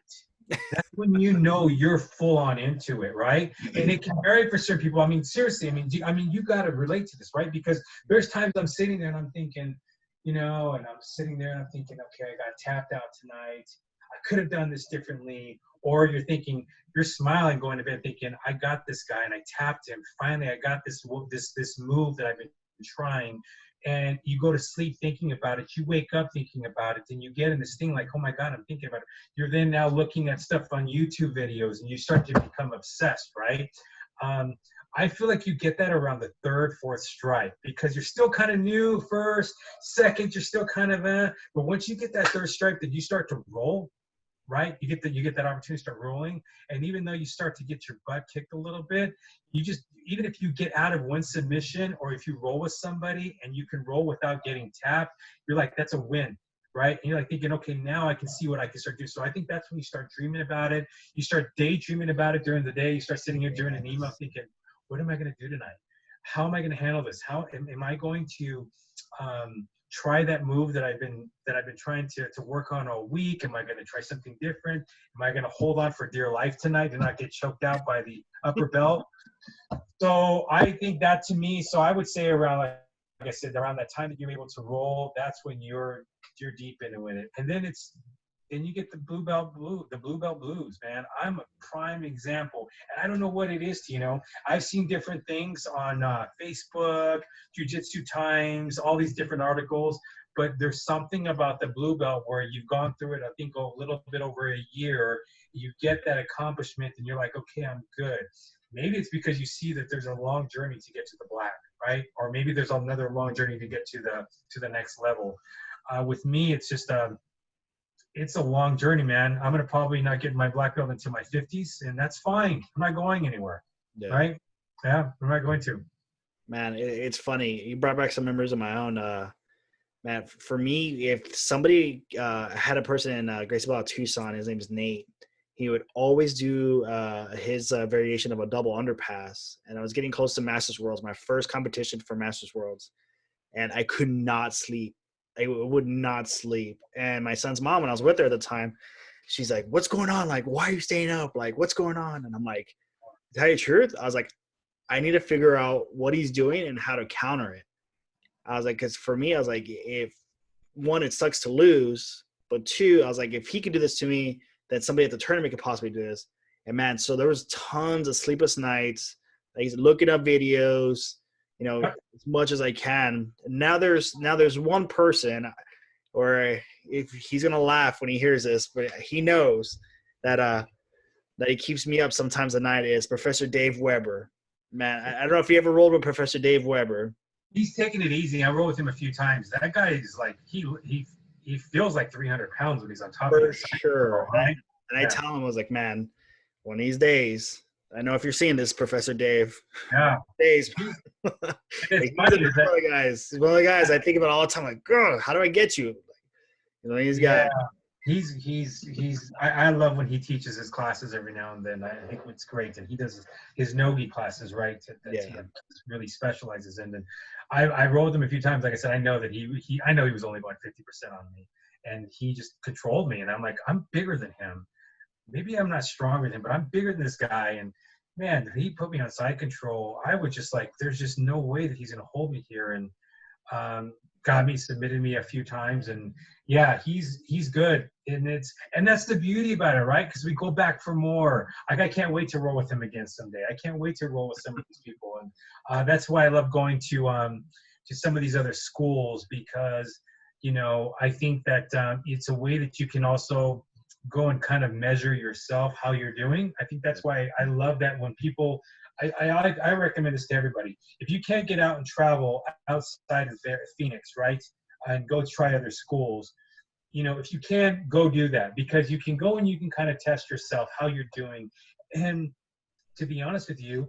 Speaker 2: that's when you know you're full on into it, right? And it can vary for certain people. I mean, seriously, I mean, you got to relate to this, right? Because there's times I'm sitting there and I'm thinking, you know, and I'm sitting there and I'm thinking, okay, I got tapped out tonight. I could have done this differently. Or you're smiling going to bed thinking, I got this guy and I tapped him. Finally, I got this move that I've been trying. And you go to sleep thinking about it. You wake up thinking about it. And you get in this thing like, oh my God, I'm thinking about it. You're then now looking at stuff on YouTube videos and you start to become obsessed, right? I feel like you get that around the third, fourth strike because you're still kind of new first, second, you're still kind of, but once you get that third strike, then you start to roll, right? You get that opportunity to start rolling. And even though you start to get your butt kicked a little bit, even if you get out of one submission or if you roll with somebody and you can roll without getting tapped, you're like, that's a win. Right? And you're like thinking, okay, now I can see what I can start doing. So I think that's when you start dreaming about it. You start daydreaming about it during the day. You start sitting here during an email thinking, what am I going to do tonight? How am I going to handle this? How am I going to try that move that I've been trying to work on all week? Am I going to try something different? Am I going to hold on for dear life tonight and not get choked out by the upper belt? So I think that to me, so I would say around, like I said, around that time that you're able to roll, that's when you're deep into it. And then you get the blue belt blues, man. I'm a prime example. And I don't know what it is, I've seen different things on Facebook, Jiu-Jitsu Times, all these different articles, but there's something about the blue belt where you've gone through it, I think a little bit over a year, you get that accomplishment and you're like, okay, I'm good. Maybe it's because you see that there's a long journey to get to the black, right? Or maybe there's another long journey to get to the next level. With me, it's just it's a long journey, man. I'm gonna probably not get my black belt until my 50s, and that's fine. I'm not going anywhere, right? Yeah, I'm not going to.
Speaker 1: Man, it's funny. You brought back some memories of my own. Man, for me, if somebody had a person in Gracie Barra, Tucson, his name is Nate. He would always do his variation of a double underpass. And I was getting close to Masters Worlds, my first competition for Masters Worlds. And I could not sleep. I would not sleep. And my son's mom, when I was with her at the time, she's like, what's going on? Like, why are you staying up? Like, what's going on? And I'm like, to tell you the truth, I was like, I need to figure out what he's doing and how to counter it. I was like, because for me, I was like, if one, it sucks to lose, but two, I was like, if he could do this to me, then somebody at the tournament could possibly do this. And man, so there was tons of sleepless nights, like looking up videos, as much as I can. And now there's one person, or if he's gonna laugh when he hears this, but he knows that he keeps me up sometimes at night, is Professor Dave Weber. Man, I don't know if you ever rolled with Professor Dave Weber.
Speaker 2: He's taking it easy. I rolled with him a few times. That guy is like, he feels like 300 pounds when he's on top of
Speaker 1: For
Speaker 2: it.
Speaker 1: sure. Right? And I tell him, I was like, man, one of these days, I know if you're seeing this, Professor Dave.
Speaker 2: Yeah.
Speaker 1: Days.
Speaker 2: It's funny
Speaker 1: he's one of the guys I think about all the time. Like, girl, how do I get you? He's got.
Speaker 2: I love when he teaches his classes every now and then. I think it's great, and he does his nogi classes, right? He really specializes in. And I rolled him a few times. Like I said, I know that I know he was only about 50% on me, and he just controlled me. And I'm like, I'm bigger than him. Maybe I'm not stronger than him, but I'm bigger than this guy. And man, he put me on side control. I was just like, there's just no way that he's gonna hold me here. And submitted me a few times, and yeah, he's good. And that's the beauty about it, right? Because we go back for more. Like, I can't wait to roll with him again someday. I can't wait to roll with some of these people, and that's why I love going to some of these other schools, because I think that it's a way that you can also go and kind of measure yourself, how you're doing. I think that's why I love that when people. I recommend this to everybody. If you can't get out and travel outside of Phoenix, right, and go try other schools, if you can, go do that, because you can go and you can kind of test yourself, how you're doing. And to be honest with you,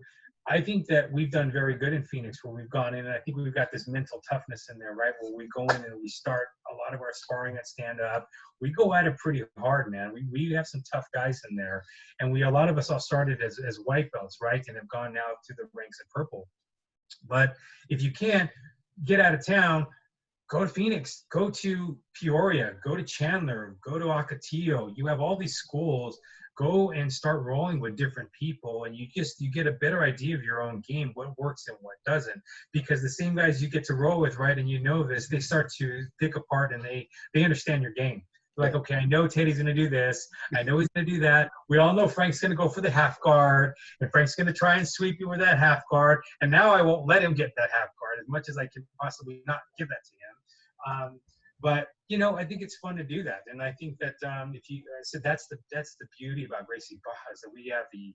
Speaker 2: I think that we've done very good in Phoenix, where we've gone in, and I think we've got this mental toughness in there, right? Where we go in and we start a lot of our sparring at stand up. We go at it pretty hard, man. We have some tough guys in there, and a lot of us all started as white belts, right? And have gone now to the ranks of purple. But if you can't get out of town, go to Phoenix, go to Peoria, go to Chandler, go to Ocotillo. You have all these schools. Go and start rolling with different people, and you get a better idea of your own game, what works and what doesn't. Because the same guys you get to roll with, right, and this, they start to pick apart, and they understand your game. Like, okay, I know Teddy's going to do this. I know he's going to do that. We all know Frank's going to go for the half guard, and Frank's going to try and sweep you with that half guard. And now I won't let him get that half guard as much as I can possibly not give that to him. But I think it's fun to do that, and I think that if you I said that's the beauty about Gracie Barra, is that we have the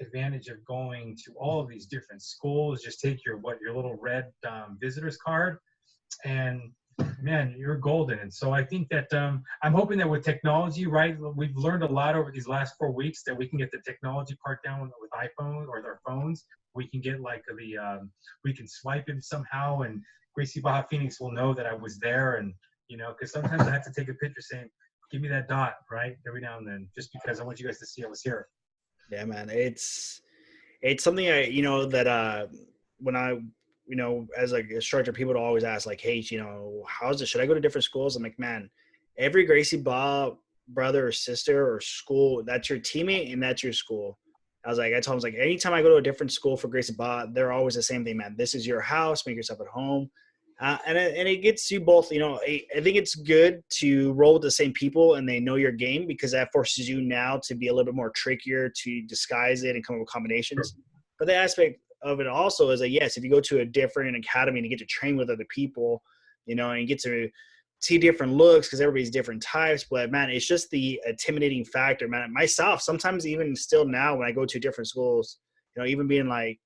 Speaker 2: advantage of going to all of these different schools. Just take your little red visitor's card, and man, you're golden. And so I think that I'm hoping that with technology, right, we've learned a lot over these last 4 weeks that we can get the technology part down with iPhone or their phones. We can get like we can swipe him somehow, and Gracie Barra Phoenix will know that I was there. And because sometimes I have to take a picture saying, give me that dot, right, every now and then, just because I want you guys to see I was here.
Speaker 1: Yeah, man, it's something that when I as like a instructor, people would always ask like, hey, how's it? Should I go to different schools? I'm like, man, every Gracie Barra brother or sister or school, that's your teammate and that's your school. I told him, like, anytime I go to a different school for Gracie Barra, they're always the same thing, man. This is your house. Make yourself at home. And it gets you both, I think it's good to roll with the same people and they know your game, because that forces you now to be a little bit more trickier to disguise it and come up with combinations. Sure. But the aspect of it also is that, yes, if you go to a different academy and you get to train with other people, and you get to see different looks because everybody's different types. But, man, it's just the intimidating factor, man. Myself, sometimes even still now when I go to different schools, even being like,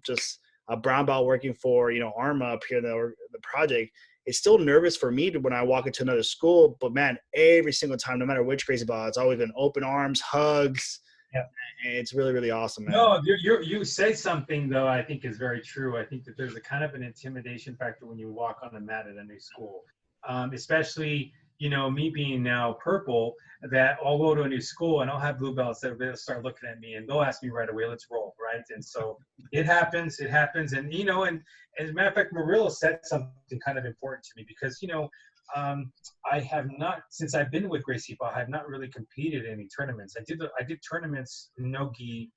Speaker 1: just – a brown belt working for, Arma up here, the project, it's still nervous for me when I walk into another school. But, man, every single time, no matter which Gracie Barra, it's always been open arms, hugs. Yeah. And it's really, really awesome, man.
Speaker 2: No, you say something, though, I think is very true. I think that there's a kind of an intimidation factor when you walk on the mat at a new school, especially, me being now purple, that I'll go to a new school and I'll have blue belts that they'll start looking at me and they'll ask me right away, let's roll, right? And so it happens. And, and as a matter of fact, Murillo said something kind of important to me because, I have not, since I've been with Gracie Barra, I have not really competed in any tournaments. I did tournaments in no-gi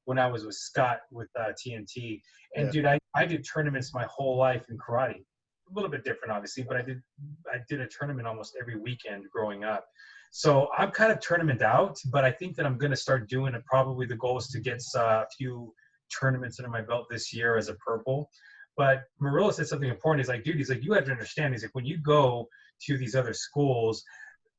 Speaker 2: when I was with Scott with TNT. And, yeah. Dude, I did tournaments my whole life in karate. A little bit different, obviously, but I did a tournament almost every weekend growing up. So I'm kind of tournament out, but I think that I'm going to start doing it. Probably the goal is to get a few tournaments under my belt this year as a purple. But Murillo said something important. He's like, dude, you have to understand, he's like, when you go to these other schools,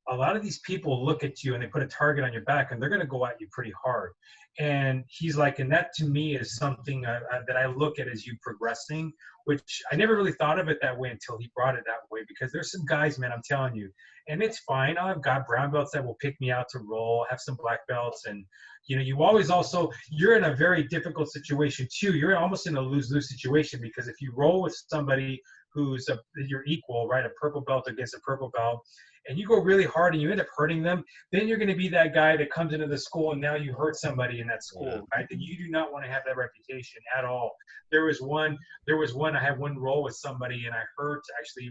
Speaker 2: a lot of these people look at you and they put a target on your back and they're going to go at you pretty hard. And he's like, and that to me is something that I look at as you progressing, which I never really thought of it that way until he brought it that way, because there's some guys, man, I'm telling you, and it's fine. I've got brown belts that will pick me out to roll, have some black belts. And, you always also, you're in a very difficult situation too. You're almost in a lose-lose situation, because if you roll with somebody who's your equal, right, a purple belt against a purple belt, and you go really hard and you end up hurting them, then you're going to be that guy that comes into the school and now you hurt somebody in that school, yeah. Right? Then you do not want to have that reputation at all. There was one, I had one roll with somebody and I hurt, actually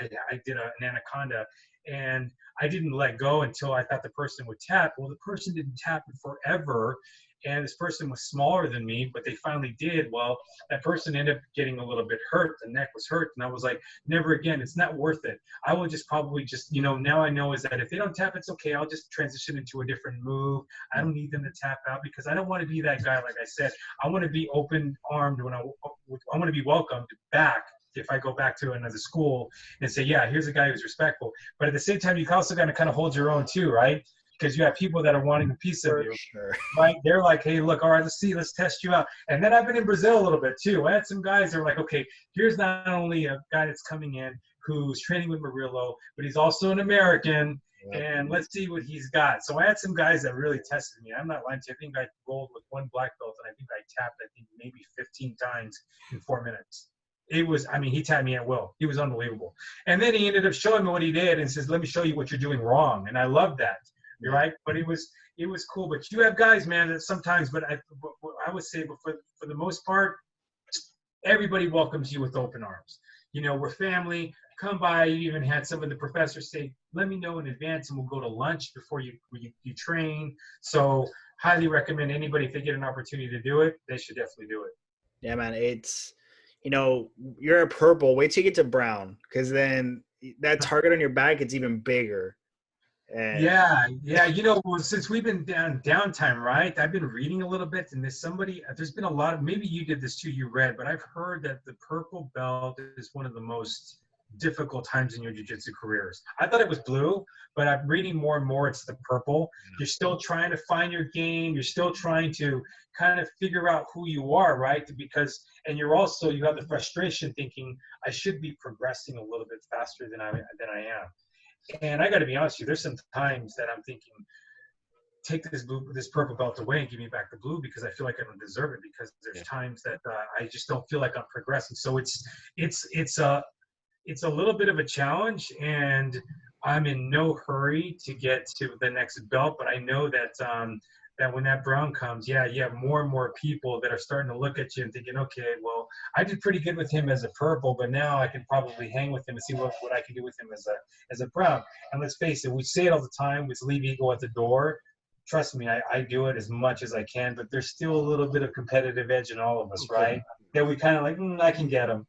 Speaker 2: I did an anaconda and I didn't let go until I thought the person would tap. Well, the person didn't tap in forever. And this person was smaller than me, but they finally did. Well, that person ended up getting a little bit hurt. The neck was hurt. And I was like, never again. It's not worth it. I will probably now I know is that if they don't tap, it's okay. I'll just transition into a different move. I don't need them to tap out because I don't want to be that guy. Like I said, I want to be open-armed when I want to be welcomed back. If I go back to another school and say, yeah, here's a guy who's respectful. But at the same time, you also got to kind of hold your own too, right? Because you have people that are wanting a piece of you, sure. Right? They're like, hey, look, all right, let's test you out. And then I've been in Brazil a little bit too. I had some guys that are like, okay, here's not only a guy that's coming in who's training with Murillo, but he's also an American, and let's see what he's got. So I had some guys that really tested me. I'm not lying to you. I think I rolled with one black belt, and I think I tapped, maybe 15 times in 4 minutes. He tapped me at will. He was unbelievable. And then he ended up showing me what he did and says, let me show you what you're doing wrong. And I love that. You're right. But it was cool. But you have guys, man, that sometimes, but I would say, but for the most part, everybody welcomes you with open arms. We're family. Come by. You even had some of the professors say, let me know in advance and we'll go to lunch before you train. So highly recommend anybody, if they get an opportunity to do it, they should definitely do it.
Speaker 1: Yeah, man. It's, you're a purple. Wait till you get to brown, because then that target on your back, it's even bigger. And
Speaker 2: Yeah, yeah. Well, since we've been downtime, right? I've been reading a little bit, and there's been a lot of, maybe you did this too, you read, but I've heard that the purple belt is one of the most difficult times in your jiu-jitsu careers. I thought it was blue, but I'm reading more and more it's the purple. You're still trying to find your game. You're still trying to kind of figure out who you are, right? And you have the frustration thinking, I should be progressing a little bit faster than I am. And I got to be honest with you, there's some times that I'm thinking, take this purple belt away and give me back the blue, because I feel like I don't deserve it, because there's times that I just don't feel like I'm progressing. So it's a little bit of a challenge, and I'm in no hurry to get to the next belt. But I know that that when that brown comes, you have more and more people that are starting to look at you and thinking, okay, well, I did pretty good with him as a purple, but now I can probably hang with him and see what I can do with him as a brown. And let's face it, we say it all the time, we leave ego at the door. Trust me, I do it as much as I can, but there's still a little bit of competitive edge in all of us, right? That we kind of like, I can get him,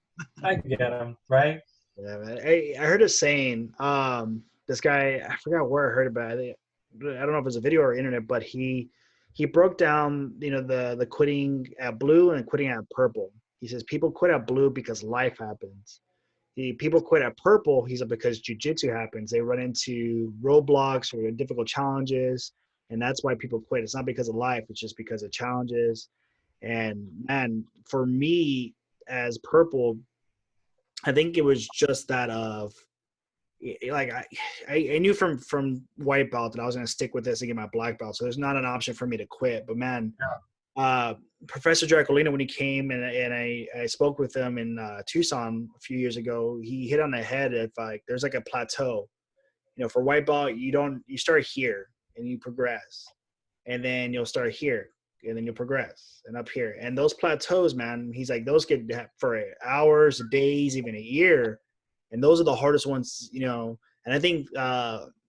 Speaker 2: right?
Speaker 1: yeah, man. I heard a saying. This guy, I forgot where I heard about it. I don't know if it's a video or internet, but he broke down, the quitting at blue and quitting at purple. He says people quit at blue because life happens. People quit at purple, he said, because jiu-jitsu happens. They run into roadblocks or difficult challenges, and that's why people quit. It's not because of life, it's just because of challenges. And man, for me as purple, I think it was just that of, like, I knew from white belt that I was going to stick with this and get my black belt. So there's not an option for me to quit. But man, Professor Draculino, when he came and I spoke with him in Tucson a few years ago, he hit on the head of, like, there's like a plateau. For white belt, you start here and you progress, and then you'll start here and then you'll progress and up here. And those plateaus, man, he's like, those get for hours, days, even a year. And those are the hardest ones, and I think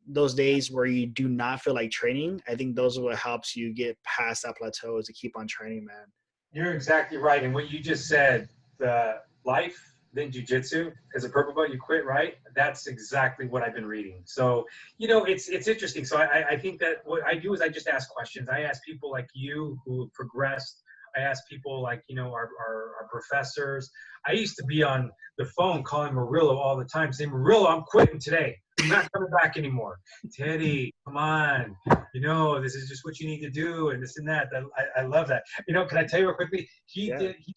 Speaker 1: those days where you do not feel like training, I think those are what helps you get past that plateau, is to keep on training, man.
Speaker 2: You're exactly right. And what you just said, the life, then jiu-jitsu, as a purple belt, you quit, right? That's exactly what I've been reading. So, it's interesting. So I think that what I do is I just ask questions. I ask people like you who have progressed. I ask people like, our professors. I used to be on the phone calling Murillo all the time, saying, Murillo, I'm quitting today. I'm not coming back anymore. Teddy, come on. This is just what you need to do, and this and that. I love that. Can I tell you real quickly? He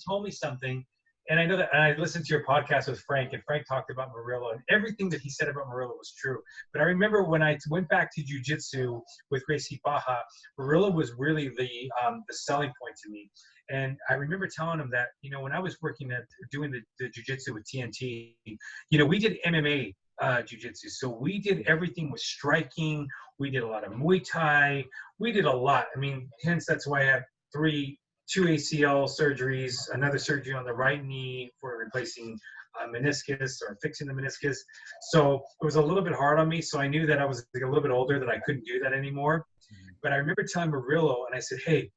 Speaker 2: told me something, and I know that, and I listened to your podcast with Frank, and Frank talked about Murillo, and everything that he said about Murillo was true. But I remember when I went back to jiu-jitsu with Gracie Barra, Murillo was really the selling point to me. And I remember telling him that, when I was working doing the jiu-jitsu with TNT, we did MMA jiu-jitsu. So we did everything with striking. We did a lot of Muay Thai. We did a lot. I mean, hence that's why I had two ACL surgeries, another surgery on the right knee for replacing meniscus or fixing the meniscus. So it was a little bit hard on me. So I knew that I was a little bit older, that I couldn't do that anymore. But I remember telling Murillo, and I said, hey,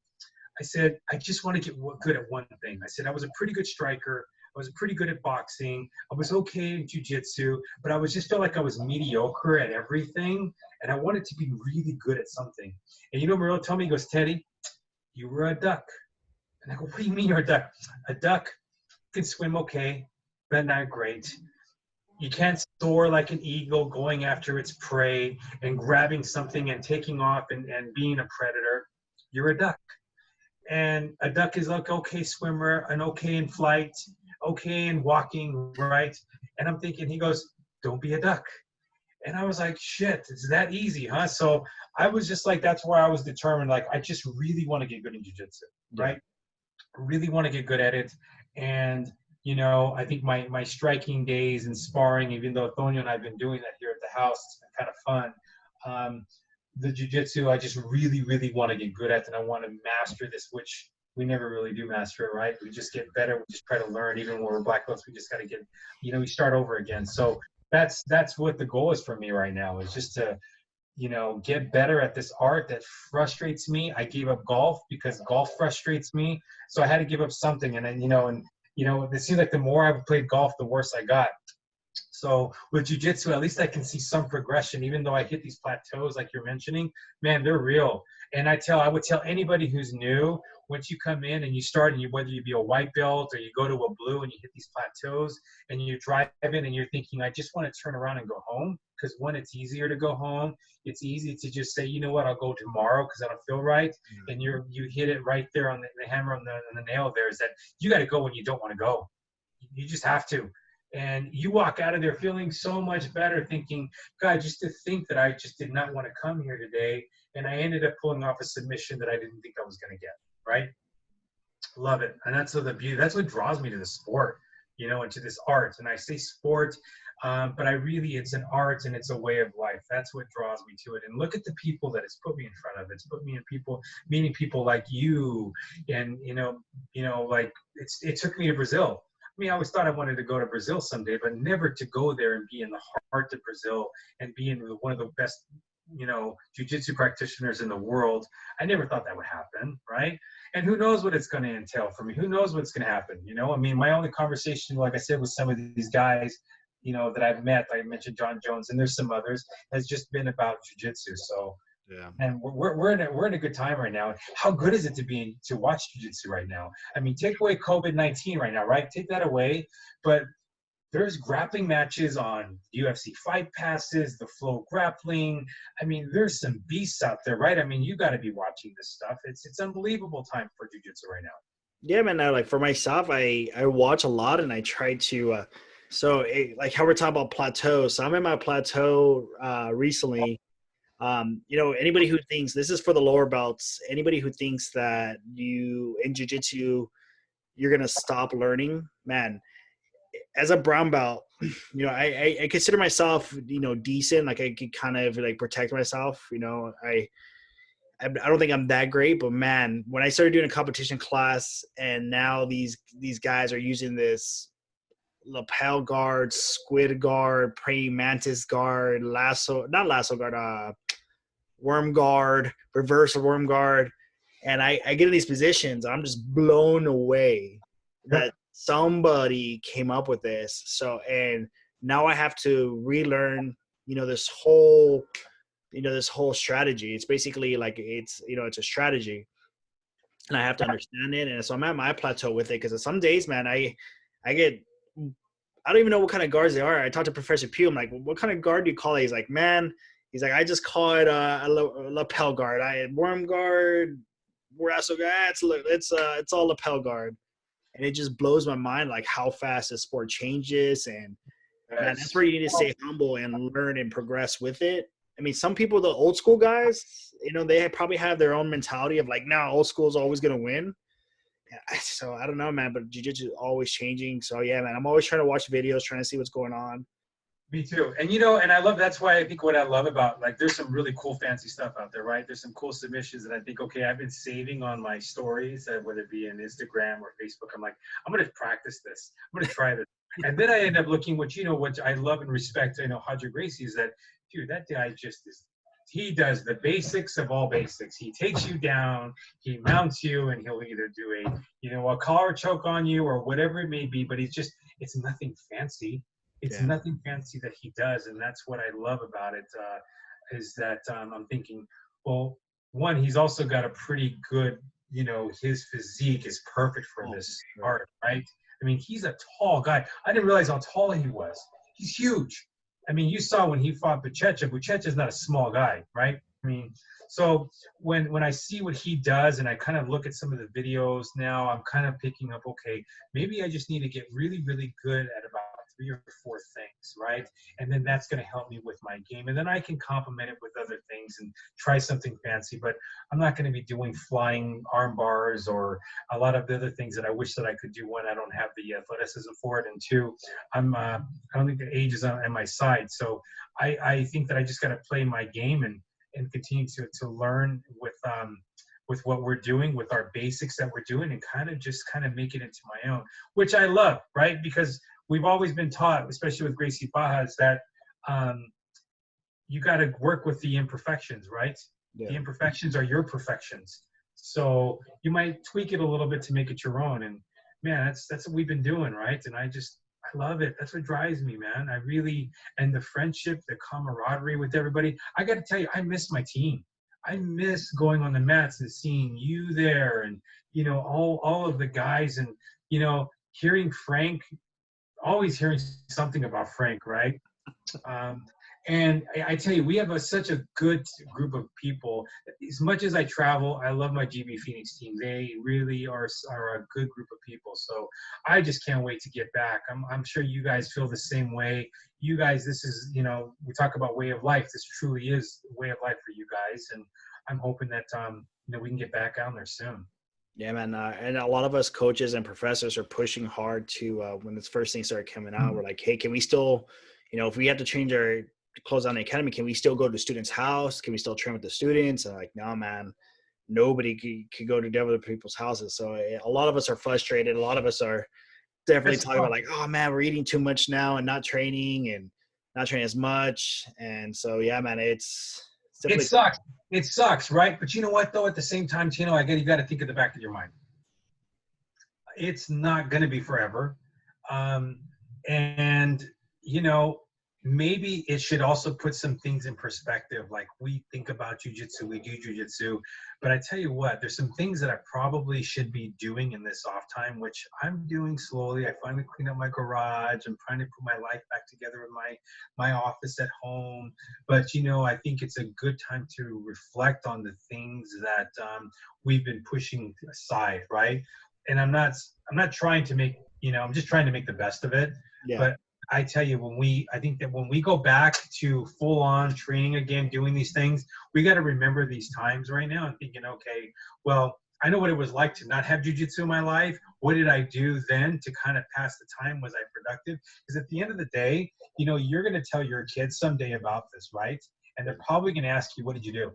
Speaker 2: I just want to get good at one thing. I said, I was a pretty good striker. I was pretty good at boxing. I was okay in jiu-jitsu, but I just felt like I was mediocre at everything. And I wanted to be really good at something. And Murillo told me, he goes, Teddy, you were a duck. And I go, what do you mean you're a duck? A duck can swim okay, but not great. You can't soar like an eagle going after its prey and grabbing something and taking off and being a predator. You're a duck. And a duck is like okay swimmer, and okay in flight, okay in walking, right? And I'm thinking, he goes, don't be a duck. And I was like, shit, it's that easy, huh? So I was just like, that's where I was determined. Like, I just really want to get good in jiu-jitsu, right? Really want to get good at it. And, I think my striking days and sparring, even though Antonio and I have been doing that here at the house, it's been kind of fun. The jiu-jitsu, I just really, really want to get good at, and I want to master this, which we never really do master it, right? We just get better. We just try to learn. Even when we're black belts, we just got to get, we start over again. So that's what the goal is for me right now, is just to, get better at this art that frustrates me. I gave up golf because golf frustrates me. So I had to give up something. And then, it seems like the more I played golf, the worse I got. So with jiu-jitsu, at least I can see some progression, even though I hit these plateaus like you're mentioning. Man, they're real. And I would tell anybody who's new, once you come in and you start, and whether you be a white belt or you go to a blue and you hit these plateaus and you drive in and you're thinking, I just want to turn around and go home. Because one, it's easier to go home. It's easy to just say, you know what, I'll go tomorrow because I don't feel right.
Speaker 1: Yeah.
Speaker 2: And you hit it right there on the hammer on the nail there, is that you got to go when you don't want to go. You just have to. And you walk out of there feeling so much better, thinking, God, just to think that I just did not want to come here today. And I ended up pulling off a submission that I didn't think I was going to get, right? Love it. And that's the beauty. That's what draws me to the sport, and to this art. And I say sport, but it's an art and it's a way of life. That's what draws me to it. And look at the people that it's put me in front of. It's put me in meeting people like you. And, like it took me to Brazil. I mean, I always thought I wanted to go to Brazil someday, but never to go there and be in the heart of Brazil and be in one of the best, jiu-jitsu practitioners in the world. I never thought that would happen, right? And who knows what it's going to entail for me? Who knows what's going to happen? I mean, my only conversation, like I said, with some of these guys, that I've met, I mentioned John Jones, and there's some others, has just been about jiu-jitsu. So, yeah. And we're in a good time right now. How good is it to watch jiu-jitsu right now? I mean, take away COVID-19 right now, right? Take that away, but there's grappling matches on UFC Fight Passes, the Flow Grappling. I mean, there's some beasts out there, right? I mean, you got to be watching this stuff. It's unbelievable time for jiu-jitsu right now.
Speaker 1: Yeah, man. Like for myself, I watch a lot and I try to. Like how we're talking about plateaus. So I'm in my plateau recently. Anybody who thinks this is for the lower belts, anybody who thinks that in jiu-jitsu, you're going to stop learning, man, as a brown belt, I consider myself, decent. Like I could kind of like protect myself. I don't think I'm that great, but man, when I started doing a competition class and now these guys are using this lapel guard, squid guard, praying mantis guard, not lasso guard, worm guard, reverse worm guard. And I get in these positions, I'm just blown away that somebody came up with this. So, and now I have to relearn, this whole strategy. It's basically like, it's a strategy and I have to understand it. And so I'm at my plateau with it. Cause some days, man, I don't even know what kind of guards they are. I talked to Professor Pugh. I'm like, what kind of guard do you call it? He's like, I just call it a lapel guard. Worm guard, wrestle guard. It's all lapel guard. And it just blows my mind, like how fast the sport changes. And man, that's where you need to stay humble and learn and progress with it. I mean, some people, the old school guys, they probably have their own mentality of like, no, old school is always going to win. So I don't know, man, but jiu-jitsu is always changing. So yeah, man, I'm always trying to watch videos, trying to see what's going on.
Speaker 2: Me too. And and I love, that's why I think what I love about, like, there's some really cool fancy stuff out there, right? There's some cool submissions that I think, okay, I've been saving on my stories, whether it be in Instagram or Facebook. I'm like, I'm going to practice this. I'm going to try this. And then I end up looking what I love and respect, Hadra Gracie, is that, dude, that guy he does the basics of all basics. He takes you down, he mounts you, and he'll either do a collar choke on you or whatever it may be, but it's nothing fancy. It's nothing fancy that he does, and that's what I love about it, is that I'm thinking, well, one, he's also got a pretty good, his physique is perfect for this art, right? I mean, he's a tall guy. I didn't realize how tall he was. He's huge. I mean, you saw when he fought Buchecha is not a small guy, right? I mean, so when I see what he does and I kind of look at some of the videos now, I'm kind of picking up, okay, maybe I just need to get really, really good at about 3 or 4 things, right? And then that's going to help me with my game. And then I can complement it with other things and try something fancy. But I'm not going to be doing flying arm bars or a lot of the other things that I wish that I could do. One, I don't have the athleticism for it. And two, I don't think the age is on my side. So I think that I just got to play my game and continue to learn with what we're doing, with our basics that we're doing, and kind of make it into my own, which I love, right? Because we've always been taught, especially with Gracie Barra, is that you got to work with the imperfections, right? Yeah. The imperfections are your perfections. So you might tweak it a little bit to make it your own. And man, that's what we've been doing, right? And I I love it. That's what drives me, man. I really, and the friendship, the camaraderie with everybody. I got to tell you, I miss my team. I miss going on the mats and seeing you there, and all of the guys, and hearing Frank, always hearing something about Frank, right? Um, and I tell you, we have such a good group of people. As much as I travel, I love my GB Phoenix team. They really are a good group of people. So I just can't wait to get back. I'm sure you guys feel the same way. You guys, this is, we talk about way of life. This truly is way of life for you guys. And I'm hoping that, we can get back out there soon.
Speaker 1: Yeah, man. And a lot of us coaches and professors are pushing hard to, when this first thing started coming out, we're like, hey, can we still, if we have to change our close down the academy, can we still go to the student's house? Can we still train with the students? And like, no, man, nobody could go to other people's houses. So a lot of us are frustrated. A lot of us are definitely talking about like, oh man, we're eating too much now and not training as much. And so, yeah, man, it
Speaker 2: sucks. It sucks, right? But you know what, though? At the same time, you got to think at the back of your mind. It's not going to be forever. And, maybe it should also put some things in perspective. Like, we think about jiu-jitsu, we do jiu-jitsu. But I tell you what, there's some things that I probably should be doing in this off time, which I'm doing slowly. I finally cleaned up my garage. I'm trying to put my life back together with my office at home. But, I think it's a good time to reflect on the things that we've been pushing aside, right? And I'm not trying to make, I'm just trying to make the best of it.
Speaker 1: Yeah.
Speaker 2: But I tell you, I think that when we go back to full on training again, doing these things, we got to remember these times right now and thinking, okay, well, I know what it was like to not have jiu-jitsu in my life. What did I do then to kind of pass the time? Was I productive? Because at the end of the day, you're going to tell your kids someday about this, right? And they're probably going to ask you, what did you do?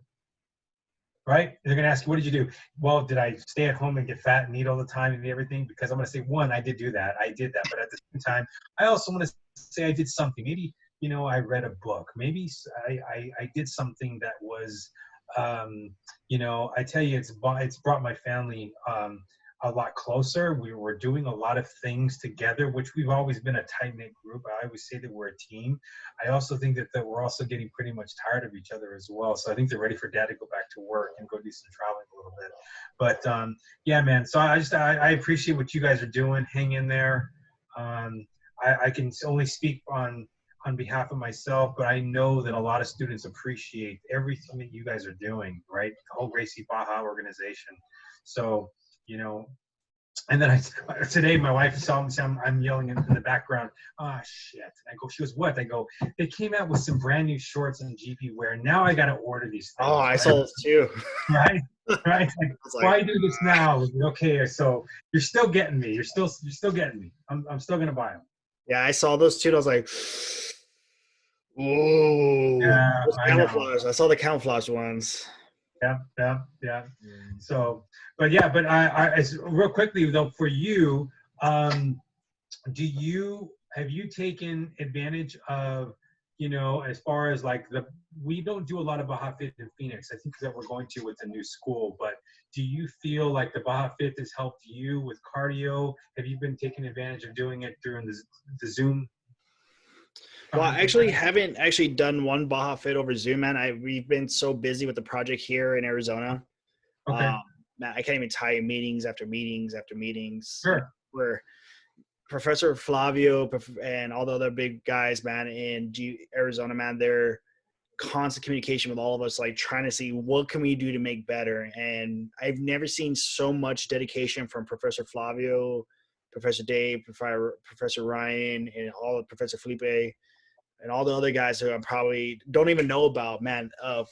Speaker 2: Right? They're going to ask you, what did you do? Well, did I stay at home and get fat and eat all the time and everything? Because I'm going to say, one, I did do that. I did that. But at the same time, I also want to say I did something. Maybe, I read a book. Maybe I did something that was, I tell you, it's brought my family a lot closer. We were doing a lot of things together, which we've always been a tight-knit group. I always say that we're a team. I also think that we're also getting pretty much tired of each other as well. So I think they're ready for dad to go back to work and go do some traveling a little bit. But yeah, man. So I appreciate what you guys are doing. Hang in there. I can only speak on behalf of myself, but I know that a lot of students appreciate everything that you guys are doing, right? The whole Gracie Barra organization. So, and then today my wife saw me, I'm yelling in the background, oh shit. And I go, she goes, what? I go, they came out with some brand new shorts and GP wear. Now I got to order these things.
Speaker 1: Oh, I saw those too.
Speaker 2: Right? Right? Like, why do this now? Okay, so you're still getting me. You're still getting me. I'm still going to buy them.
Speaker 1: Yeah, I saw those too. And I was like, "Whoa!"
Speaker 2: Yeah,
Speaker 1: camouflage. I saw the camouflage ones.
Speaker 2: Yeah. So, but real quickly though, for you, have you taken advantage of, as far as like we don't do a lot of Baja Fit in Phoenix. I think that we're going to with the new school, but do you feel like the Baja Fit has helped you with cardio? Have you been taking advantage of doing it during the Zoom?
Speaker 1: Well, I actually haven't done one Baja Fit over Zoom, man. We've been so busy with the project here in Arizona.
Speaker 2: Okay.
Speaker 1: Man, I can't even tell you meetings after meetings after meetings.
Speaker 2: Sure.
Speaker 1: Where Professor Flavio and all the other big guys, man, in Arizona, man, they're constant communication with all of us, like trying to see what can we do to make better. And I've never seen so much dedication from Professor Flavio, Professor Dave, Professor Ryan, and all of Professor Felipe, and all the other guys who I probably don't even know about, man, of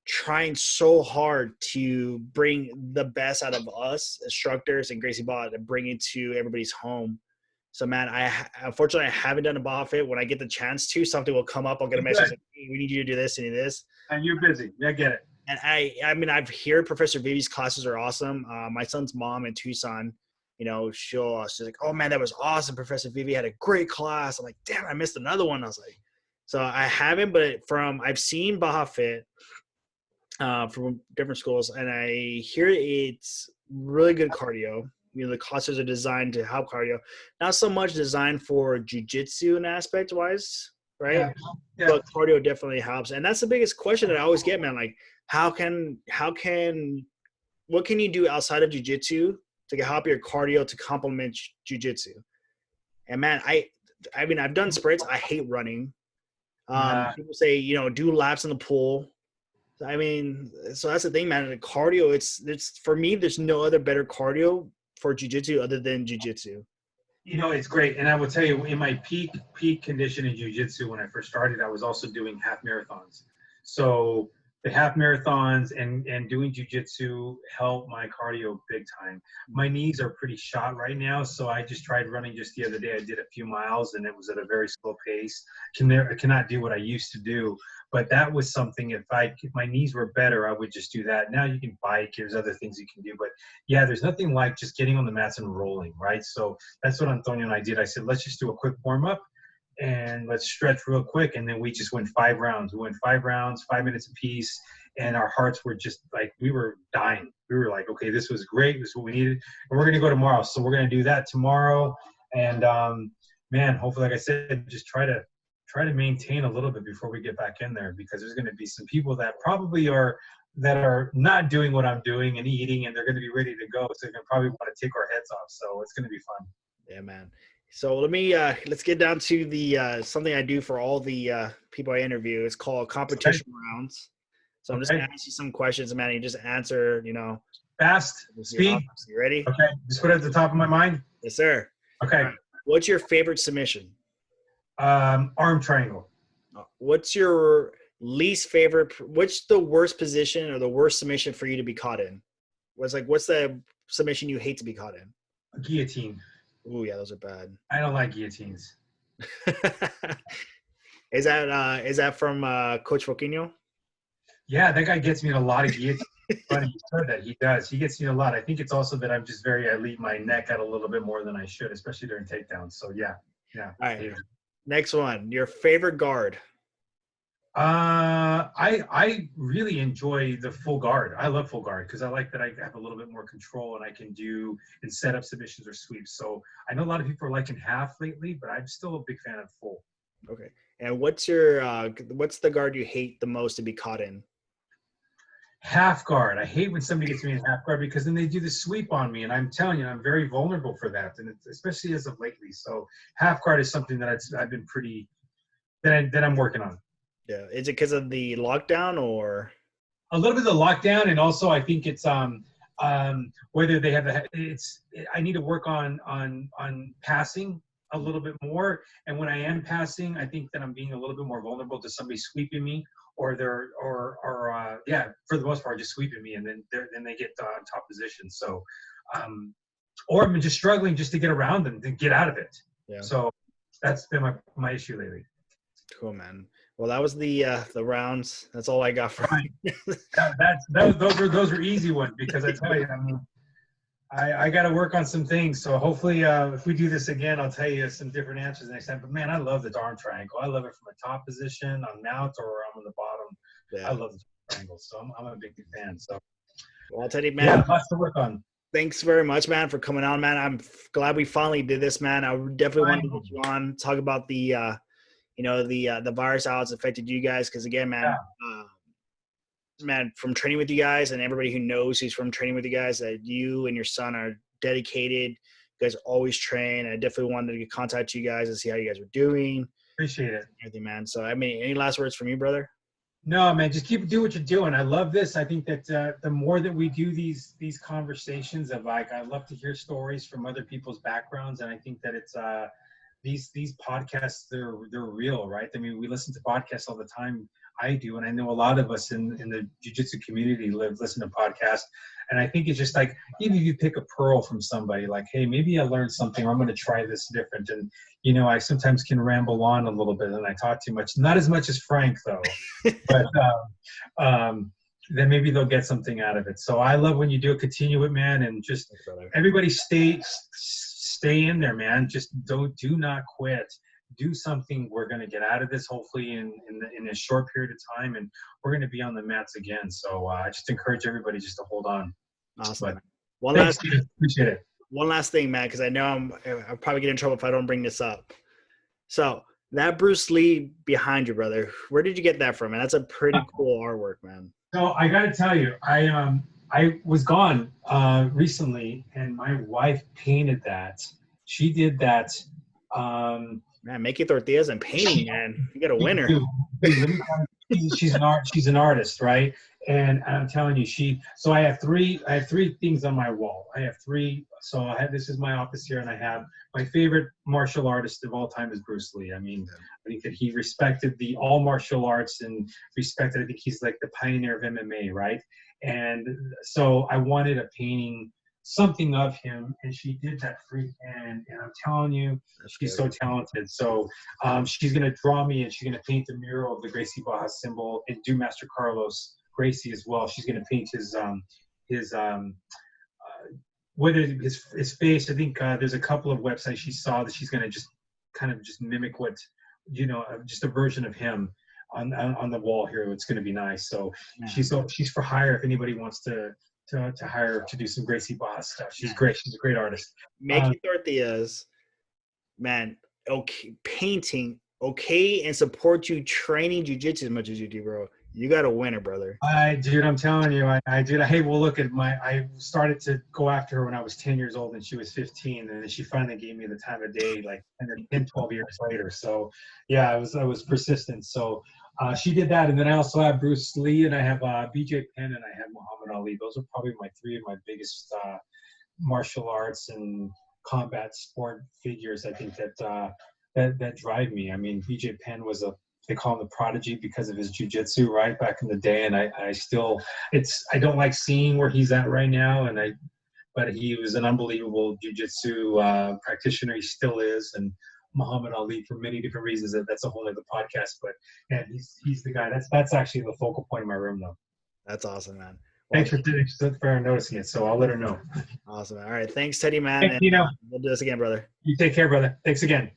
Speaker 1: trying so hard to bring the best out of us instructors and Gracie Barra to bring it to everybody's home. So, man, unfortunately I haven't done a Baja Fit. When I get the chance to, something will come up. I'll get a message like, hey, we need you to do this and do this.
Speaker 2: And you're busy. I get it.
Speaker 1: And I mean, I've heard Professor Vivi's classes are awesome. My son's mom in Tucson, she's like, oh man, that was awesome. Professor Vivi had a great class. I'm like, damn, I missed another one. I was like, so I haven't, but I've seen Baja Fit from different schools, and I hear it's really good cardio. the classes are designed to help cardio, not so much designed for jujitsu and aspect wise, right?
Speaker 2: Yeah. Yeah.
Speaker 1: But cardio definitely helps. And that's the biggest question that I always get, man. Like, what can you do outside of jujitsu to help your cardio to complement jujitsu? And man, I mean, I've done sprints. I hate running. People say, do laps in the pool. I mean, so that's the thing, man. The cardio, it's for me, there's no other better cardio for jiu-jitsu other than jiu-jitsu.
Speaker 2: It's great. And I will tell you, in my peak condition in jiu-jitsu, when I first started, I was also doing half marathons. So the half marathons and doing jiu-jitsu helped my cardio big time. My knees are pretty shot right now, so I just tried running just the other day. I did a few miles, and it was at a very slow pace. I cannot do what I used to do, but that was something. If my knees were better, I would just do that. Now you can bike. There's other things you can do, but yeah, there's nothing like just getting on the mats and rolling, right? So that's what Antonio and I did. I said, let's just do a quick warm up. And let's stretch real quick. And then we just went 5 rounds. We went 5 rounds, 5 minutes apiece. And our hearts were just like, we were dying. We were like, okay, this was great. This is what we needed. And we're going to go tomorrow. So we're going to do that tomorrow. And man, hopefully, like I said, just try to maintain a little bit before we get back in there, because there's going to be some people that probably are not doing what I'm doing and eating, and they're going to be ready to go. So they're going to probably want to take our heads off. So it's going to be fun.
Speaker 1: Yeah, man. So let's get down to the something I do for all the people I interview. It's called competition rounds. So I'm just gonna ask you some questions, man. You just answer,
Speaker 2: Fast, speed.
Speaker 1: You ready?
Speaker 2: Okay. Just put it at the top of my mind.
Speaker 1: Yes, sir.
Speaker 2: Okay.
Speaker 1: Right. What's your favorite submission?
Speaker 2: Arm triangle.
Speaker 1: What's your least favorite? What's the worst position or the worst submission for you to be caught in? What's the submission you hate to be caught in?
Speaker 2: A guillotine.
Speaker 1: Oh yeah, those are bad.
Speaker 2: I don't like guillotines.
Speaker 1: Is that from Coach Foquinho?
Speaker 2: Yeah, that guy gets me in a lot of guillotines. Funny you said that. He does. He gets me a lot. I think it's also that I leave my neck out a little bit more than I should, especially during takedowns. So yeah.
Speaker 1: All right. Yeah. Next one. Your favorite guard?
Speaker 2: I really enjoy the full guard. I love full guard because I like that I have a little bit more control and I can do and set up submissions or sweeps. So I know a lot of people are liking half lately, but I'm still a big fan of full.
Speaker 1: Okay. And what's the guard you hate the most to be caught in?
Speaker 2: Half guard. I hate when somebody gets me in half guard because then they do the sweep on me, and I'm telling you, I'm very vulnerable for that, and especially as of lately. So half guard is something that I've been that I'm working on.
Speaker 1: Yeah. Is it because of the lockdown or?
Speaker 2: A little bit of the lockdown, and also I think it's whether they have I need to work on passing a little bit more, and when I am passing, I think that I'm being a little bit more vulnerable to somebody sweeping me, or for the most part just sweeping me, and then they get top position. So, or I'm just struggling just to get around them, to get out of it. Yeah. So that's been my issue lately.
Speaker 1: Cool, man. Well, that was the rounds. That's all I got for you.
Speaker 2: Those were easy ones, because I tell you, I mean, I got to work on some things. So hopefully, if we do this again, I'll tell you some different answers next time. But man, I love the arm triangle. I love it from a top position on mount, or I'm on the bottom. Yeah. I love the triangle, so I'm a big fan. So,
Speaker 1: well, I'll tell you, man.
Speaker 2: Yeah, lots to work on.
Speaker 1: Thanks very much, man, for coming on, man. I'm glad we finally did this, man. I definitely wanted to get you on, talk about the virus, how it's affected you guys. Because again, man, man, from training with you guys and everybody who knows who's from training with you guys, that you and your son are dedicated. You guys are always train. I definitely wanted to contact you guys and see how you guys were doing.
Speaker 2: Appreciate it.
Speaker 1: Everything, man. So, I mean, any last words from you, brother?
Speaker 2: No, man, just do what you're doing. I love this. I think that the more that we do these conversations of I love to hear stories from other people's backgrounds, and I think that it's these podcasts, they're real, right? I mean, we listen to podcasts all the time. I do, and I know a lot of us in the jiu-jitsu community listen to podcasts, and I think it's just like, even if you pick a pearl from somebody, like, hey, maybe I learned something, or I'm going to try this different. And I sometimes can ramble on a little bit and I talk too much, not as much as Frank though, but then maybe they'll get something out of it. So I love when you do it. Continue it, man, and just everybody stay in there, man. Just do not quit. Do something. We're going to get out of this hopefully in a short period of time, and we're going to be on the mats again. So I just encourage everybody just to hold on.
Speaker 1: Awesome.
Speaker 2: But thanks, appreciate it.
Speaker 1: one last thing, man, because I know I'll probably get in trouble if I don't bring this up. So that Bruce Lee behind you, brother, where did you get that from, man? That's a pretty cool artwork, man.
Speaker 2: So I got to tell you, I was gone recently, and my wife painted that. She did that.
Speaker 1: Man, making tortillas and painting, man. You got a winner.
Speaker 2: She's an artist, right? And I'm telling you, so I have three things on my wall. I have three. So this is my office here, and I have my favorite martial artist of all time is Bruce Lee. I mean, I think that he respected all martial arts and respected. I think he's like the pioneer of MMA, right? And so I wanted a painting, something of him, and she did that freehand. And I'm telling you, she's so talented. So she's gonna draw me, and she's gonna paint the mural of the Gracie Barra symbol, and do Master Carlos Gracie as well. She's gonna paint his whether his face. I think there's a couple of websites she saw that she's gonna just kind of just mimic what, just a version of him on the wall here. It's gonna be nice. So she's for hire if anybody wants to hire her to do some Gracie Barra stuff. She's great. She's a great artist.
Speaker 1: Making tortillas, man. Okay, painting, okay, and support you training jiu-jitsu as much as you do, bro. You got a winner, brother.
Speaker 2: Dude, I'm telling you, I did. Hey, well, look at I started to go after her when I was 10 years old and she was 15, and then she finally gave me the time of day, like 10, 12 years later. So, yeah, I was persistent. So, she did that, and then I also have Bruce Lee, and I have BJ Penn, and I have Muhammad Ali. Those are probably three of my biggest martial arts and combat sport figures. I think that drive me. I mean, BJ Penn was they call him the prodigy because of his jiu-jitsu, right, back in the day, and I don't like seeing where he's at right now, but he was an unbelievable jiu-jitsu practitioner. He still is, and Muhammad Ali for many different reasons. That's a whole other podcast, but yeah, he's the guy. That's actually the focal point of my room, though.
Speaker 1: That's awesome, man.
Speaker 2: Well, thanks for noticing it. So I'll let her know.
Speaker 1: Awesome. All right, thanks, Teddy, man.
Speaker 2: Hey,
Speaker 1: we'll do this again, brother.
Speaker 2: You take care, brother. Thanks again.